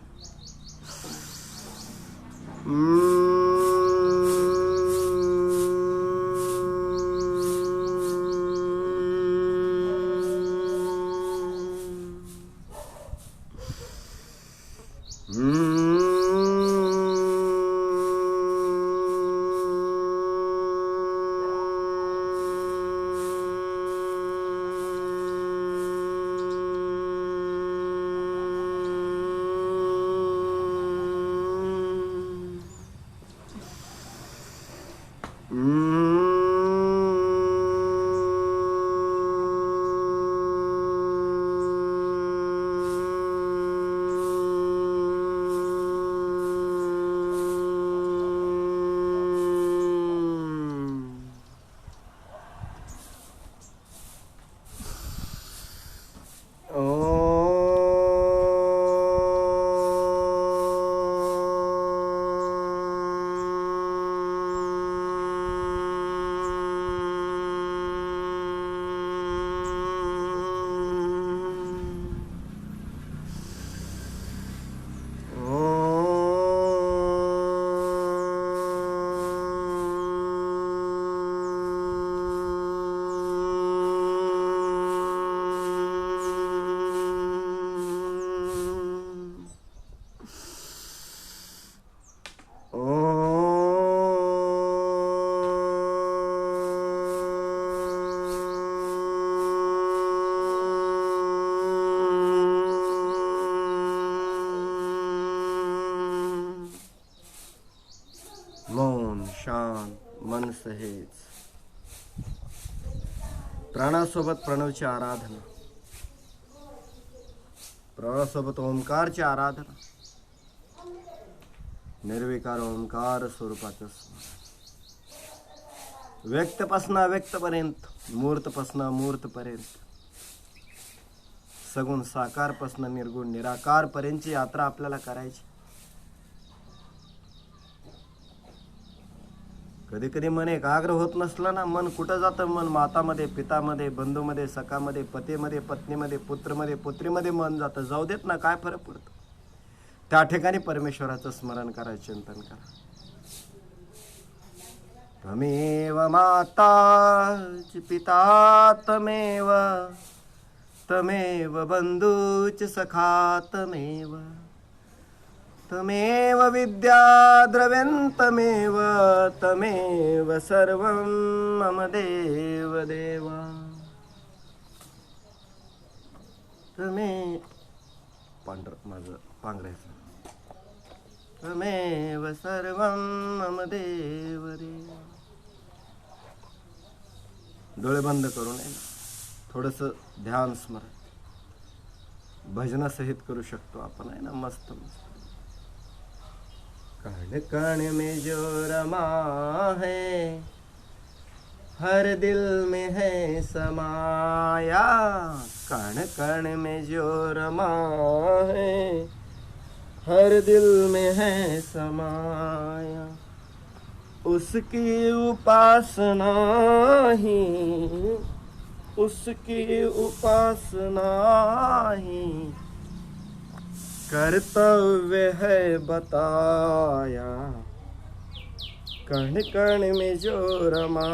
मौन, शांत, मन सहेज. प्राणासोबत प्रणवची आराधना, प्राणासोबत ओंकारची आराधना, निर्विकार ओंकार स्वरूपाचं स्मरण. व्यक्तपासून अव्यक्तपर्यंत, मूर्तपासून अमूर्तपर्यंत, सगुण साकारपासून निर्गुण निराकारपर्यंतची यात्रा आपल्याला करायची. कधी कधी मन एकाग्र होत नसलं ना, मन कुठं जातं? मन मातामध्ये, पितामध्ये, बंधूमध्ये, सखामध्ये, पतीमध्ये, पत्नीमध्ये, पुत्रमध्ये, पुत्रीमध्ये मन जातं. जाऊ देत ना, काय फरक पडतो? त्या ठिकाणी परमेश्वराचं स्मरण करा, चिंतन करा. तमेव माता पिता तमेव, तमेव बंधूच सखा तमेव, तमेव विद्या द्रव्यन्तमेव, तमेव सर्वं मम देव देवा. माझं पांघरायचं. तमेव सर्वं मम देव देवा. डोळे बंद करून थोडस ध्यान स्मरण भजनासहित करू शकतो आपण, आहे ना. मस्त मस्त. कण कण में जो रमा है, हर दिल में है समाया. कण कण में जो रमा है, हर दिल में है समाया. उसकी उपासना ही, उसकी उपासना ही कर्तव्य है बताया. कण कण में जो रमा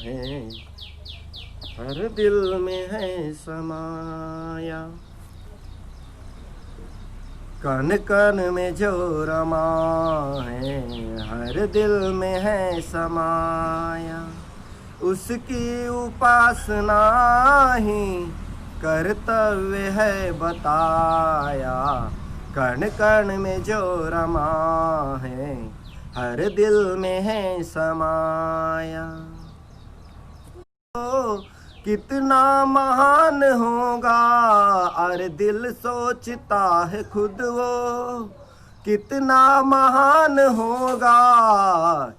है, हर दिल में है समाया. कण कण में जो रमा है, हर दिल में है समाया. उसकी उपासना ही कर्तव्य है बताया. कण कण में जो रमा है, हर दिल में है समाया. कितना महान होगा, और दिल सोचता है खुद वो. कितना महान होगा,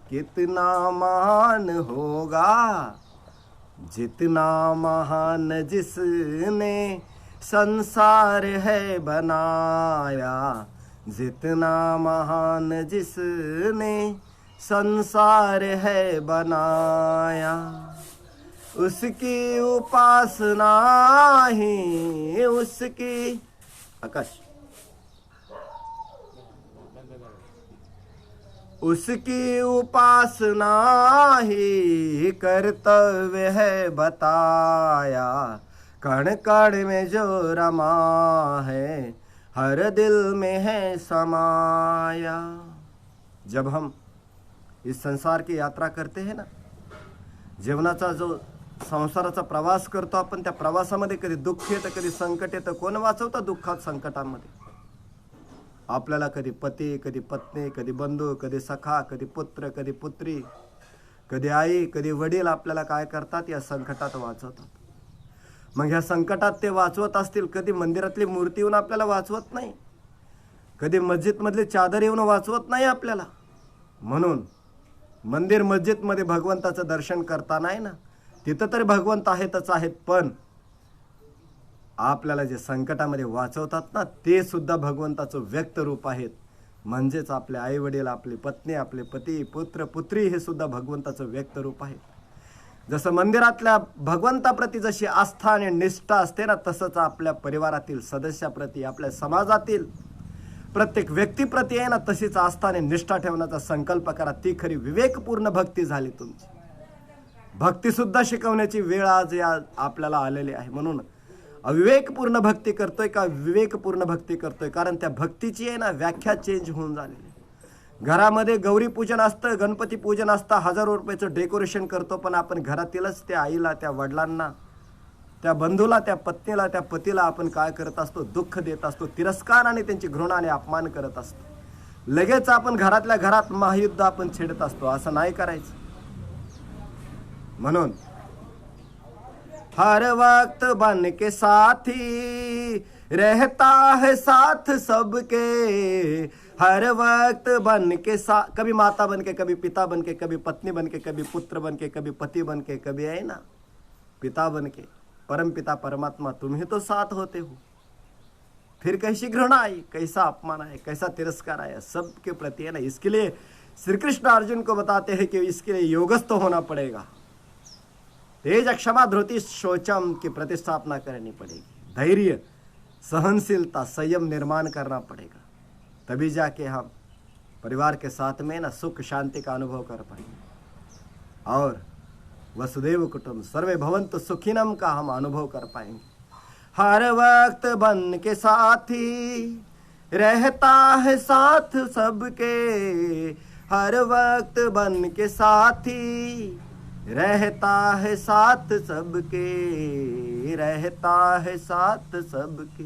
कितना महान होगा, जितना महान जिसने संसार है बनाया. जितना महान जिसने संसार है बनाया. उसकी उपासना ही उसकी आकाश उसकी उपासना ही कर्तव्य है बताया, कण कण में जो रमा है हर दिल में है समाया। जब हम इस संसार की यात्रा करते हैं ना, जीवनाचा जो संसाराचा प्रवास करतो आपण, त्या प्रवासामध्ये कधी दुःख येतं, कधी संकट येतं. कोण वाचवतं दुःखात संकटांमध्ये? आपल्याला कधी पती, कधी पत्नी, कधी बंधू, कधी सखा, कधी पुत्र, कधी पुत्री, कधी आई, कधी वडील आपल्याला काय करतात? या संकटात वाचवतात. मग ह्या संकटात ते वाचवत असतील, कधी मंदिरातली मूर्ती येऊन आपल्याला वाचवत नाही, कधी मस्जिदमधली चादर येऊन वाचवत नाही आपल्याला. म्हणून मंदिर मस्जिदमध्ये भगवंताचं दर्शन करताना आहे ना, तिथं तरी भगवंत आहेतच आहेत, पण आपल्याला जे संकटामध्ये वाचवतात ना, ते सुद्धा भगवंताचं व्यक्त रूप आहेत. म्हणजेच आपले आई वडील, आपली पत्नी, आपले पती, पुत्र, पुत्री हे सुद्धा भगवंताचं व्यक्त रूप आहे. जसं मंदिरातल्या भगवंताप्रती जशी आस्था आणि निष्ठा असते ना, तसंच आपल्या परिवारातील सदस्याप्रती, आपल्या समाजातील प्रत्येक व्यक्तीप्रती आहे ना, तशीच आस्था आणि निष्ठा ठेवण्याचा संकल्प करा. ती खरी विवेकपूर्ण भक्ती झाली तुमची. भक्ती सुद्धा शिकवण्याची वेळ आज या आपल्याला आलेली आहे. म्हणून अविवेकपूर्ण भक्ती करतोय का विवेकपूर्ण भक्ती करतोय? कारण त्या भक्तीची आहे ना व्याख्या चेंज होऊन झालेली. घरामध्ये गौरी पूजन असतं, गणपती पूजन असतं, हजारो रुपयाचं डेकोरेशन करतो, पण आपण घरातीलच त्या आईला, त्या वडिलांना, त्या बंधूला, त्या पत्नीला, त्या पतीला आपण काय करत असतो? दुःख देत असतो, तिरस्कार आणि त्यांची घृणा आणि अपमान करत असतो. लगेच आपण घरातल्या घरात महायुद्ध आपण छेडत असतो. असं नाही करायचं. म्हणून हर वक्त बन के साथी रहता है साथ सबके, हर वक्त बन के साथ, कभी माता बन के, कभी पिता बन के, कभी पत्नी बन के, कभी पुत्र बन के, कभी पति बन के, कभी है ना पिता बन के. परम पिता परमात्मा तुम्ही तो साथ होते हो. फिर कैसी घृणा आई, कैसा अपमान है, कैसा तिरस्कार आया सबके प्रति है ना. इसके लिए श्री कृष्ण अर्जुन को बताते हैं कि इसके लिए योगस्थ होना पड़ेगा. तेज क्षमा धृति शौचम की प्रतिस्थापना करनी पड़ेगी. धैर्य, सहनशीलता, संयम निर्माण करना पड़ेगा. तभी जाके हम परिवार के साथ में ना सुख शांति का अनुभव कर पाएंगे और वसुदेव कुटुंब सर्वे भवन्तु सुखिनम का हम अनुभव कर पाएंगे. हर वक्त बन के साथी रहता है साथ सबके, हर वक्त बन के साथी रहता है साथ सबके, रहता है साथ सबके.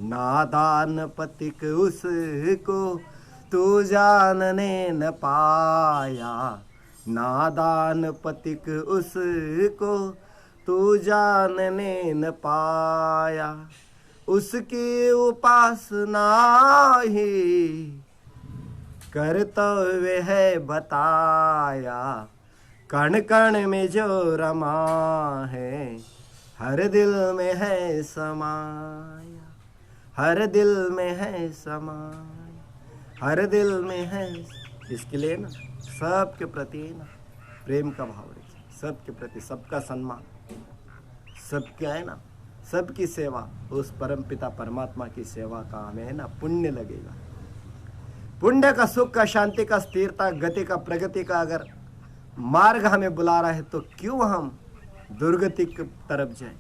नादान पथिक उसको तू जानने न पाया, नादान पथिक उसको तू जानने न पाया. उसकी उपासना ही कर्तव्य है बताया, कण कण में जो रमा है हर दिल में है समाया, हर दिल में है समाया, हर दिल में है. इसके लिए ना सबके प्रति ना प्रेम का भाव रखिए, सबके प्रति सबका सम्मान, सबके है ना सबकी सेवा. उस परम पिता परमात्मा की सेवा का हमें ना पुण्य लगेगा. पुण्य का, सुख का, शांति का, स्थिरता, गति का, प्रगति का अगर मार्ग हमें बुला रहा है तो क्यों हम दुर्गति की तरफ जाए,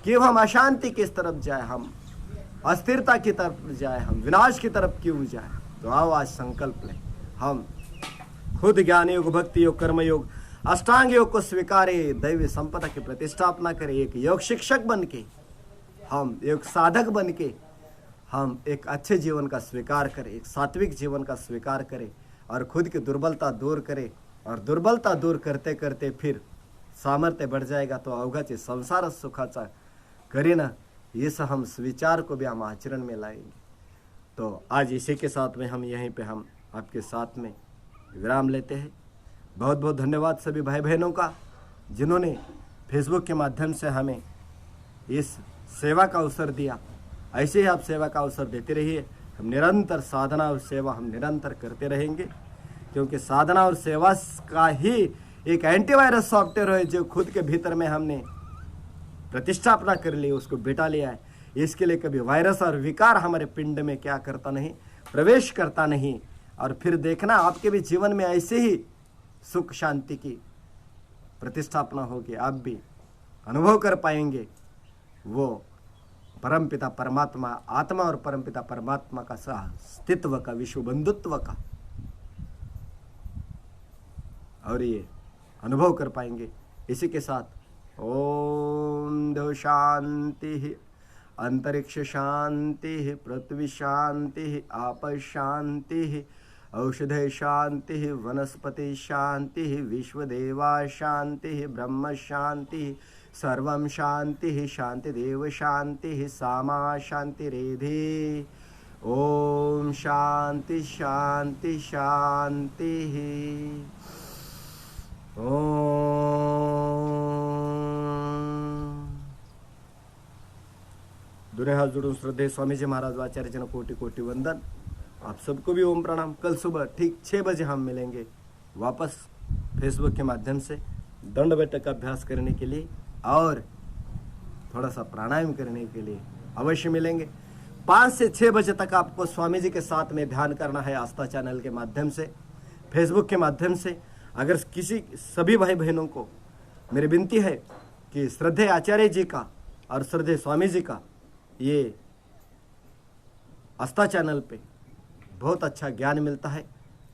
क्यों हम अशांति की तरफ जाए, हम अस्थिरता की तरफ जाए, हम विनाश की तरफ क्यों जाए? तो आओ आज संकल्प लें, हम खुद ज्ञान योग, भक्ति योग, कर्म योग, अष्टांग योग को स्वीकारे, दैवी संपदा की प्रतिष्ठापना करें. एक योग शिक्षक बन के, हम एक साधक बन के हम एक अच्छे जीवन का स्वीकार करें, एक सात्विक जीवन का स्वीकार करें और खुद की दुर्बलता दूर करें. और दुर्बलता दूर करते करते फिर सामर्थ्य बढ़ जाएगा तो अवघाचे संसार सुखाचा करेना. इस हम विचार को भी हम आचरण में लाएंगे. तो आज इसी के साथ में हम यहीं पे हम आपके साथ में विराम लेते हैं. बहुत बहुत धन्यवाद सभी भाई बहनों का जिन्होंने फेसबुक के माध्यम से हमें इस सेवा का अवसर दिया. ऐसे ही आप सेवा का अवसर देते रहिए. हम निरंतर साधना और सेवा हम निरंतर करते रहेंगे, क्योंकि साधना और सेवा का ही एक एंटीवायरस सॉफ्टवेयर है जो खुद के भीतर में हमने प्रतिष्ठापना कर ली, उसको बिठा लिया है। इसके लिए कभी वायरस और विकार हमारे पिंड में क्या करता नहीं, प्रवेश करता नहीं। और फिर देखना आपके भी जीवन में ऐसे ही सुख शांति की प्रतिष्ठापना होगी, आप भी अनुभव कर पाएंगे वो परमपिता परमात्मा, आत्मा और परमपिता परमात्मा का अस्तित्व का, विश्व बंधुत्व का, और ये अनुभव कर पाएंगे। इसी के साथ ओम देव शांति, अंतरिक्ष शांति, पृथ्वी शांति, आप शांति, औषधे शांति, वनस्पति शांति, विश्वदेवा शांति, ब्रह्म शांति, सर्वं शांति, शांति देव शांति, सामा शांति रेधि। ओम शांति शांति शांति। ओम। दोनों हाथ जोड़ूं श्रद्धेय स्वामी जी महाराज आचार्य जी ने कोटि कोटि वंदन। आप सबको भी ओम प्रणाम। कल सुबह ठीक 6 बजे हम मिलेंगे वापस फेसबुक के माध्यम से दंड बैठक का अभ्यास करने के लिए और थोड़ा सा प्राणायाम करने के लिए अवश्य मिलेंगे। 5 से 6 बजे तक आपको स्वामी जी के साथ में ध्यान करना है आस्था चैनल के माध्यम से, फेसबुक के माध्यम से। अगर किसी सभी भाई बहनों को मेरी विनती है कि श्रद्धेय आचार्य जी का और श्रद्धेय स्वामी जी का ये आस्था चैनल पे बहुत अच्छा ज्ञान मिलता है,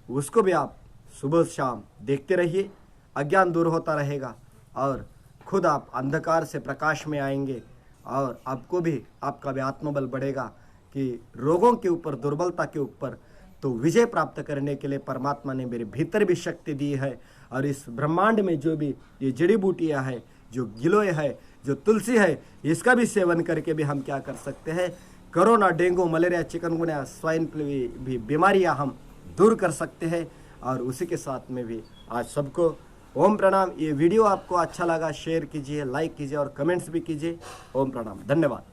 उसको भी आप सुबह शाम देखते रहिए। अज्ञान दूर होता रहेगा और खुद आप अंधकार से प्रकाश में आएंगे और आपको भी, आपका भी आत्मबल बढ़ेगा कि रोगों के ऊपर, दुर्बलता के ऊपर तो विजय प्राप्त करने के लिए परमात्मा ने मेरे भीतर भी शक्ति दी है। और इस ब्रह्मांड में जो भी ये जड़ी बूटियाँ है, जो गिलोय है, जो तुलसी है, इसका भी सेवन करके भी हम क्या कर सकते हैं, corona, dengue, malaria, chikungunya, swine flu भी बीमारियां हम दूर कर सकते हैं। और उसी के साथ में भी आज सबको ओम प्रणाम। ये वीडियो आपको अच्छा लगा शेयर कीजिए, लाइक कीजिए और कमेंट्स भी कीजिए। ओम प्रणाम, धन्यवाद।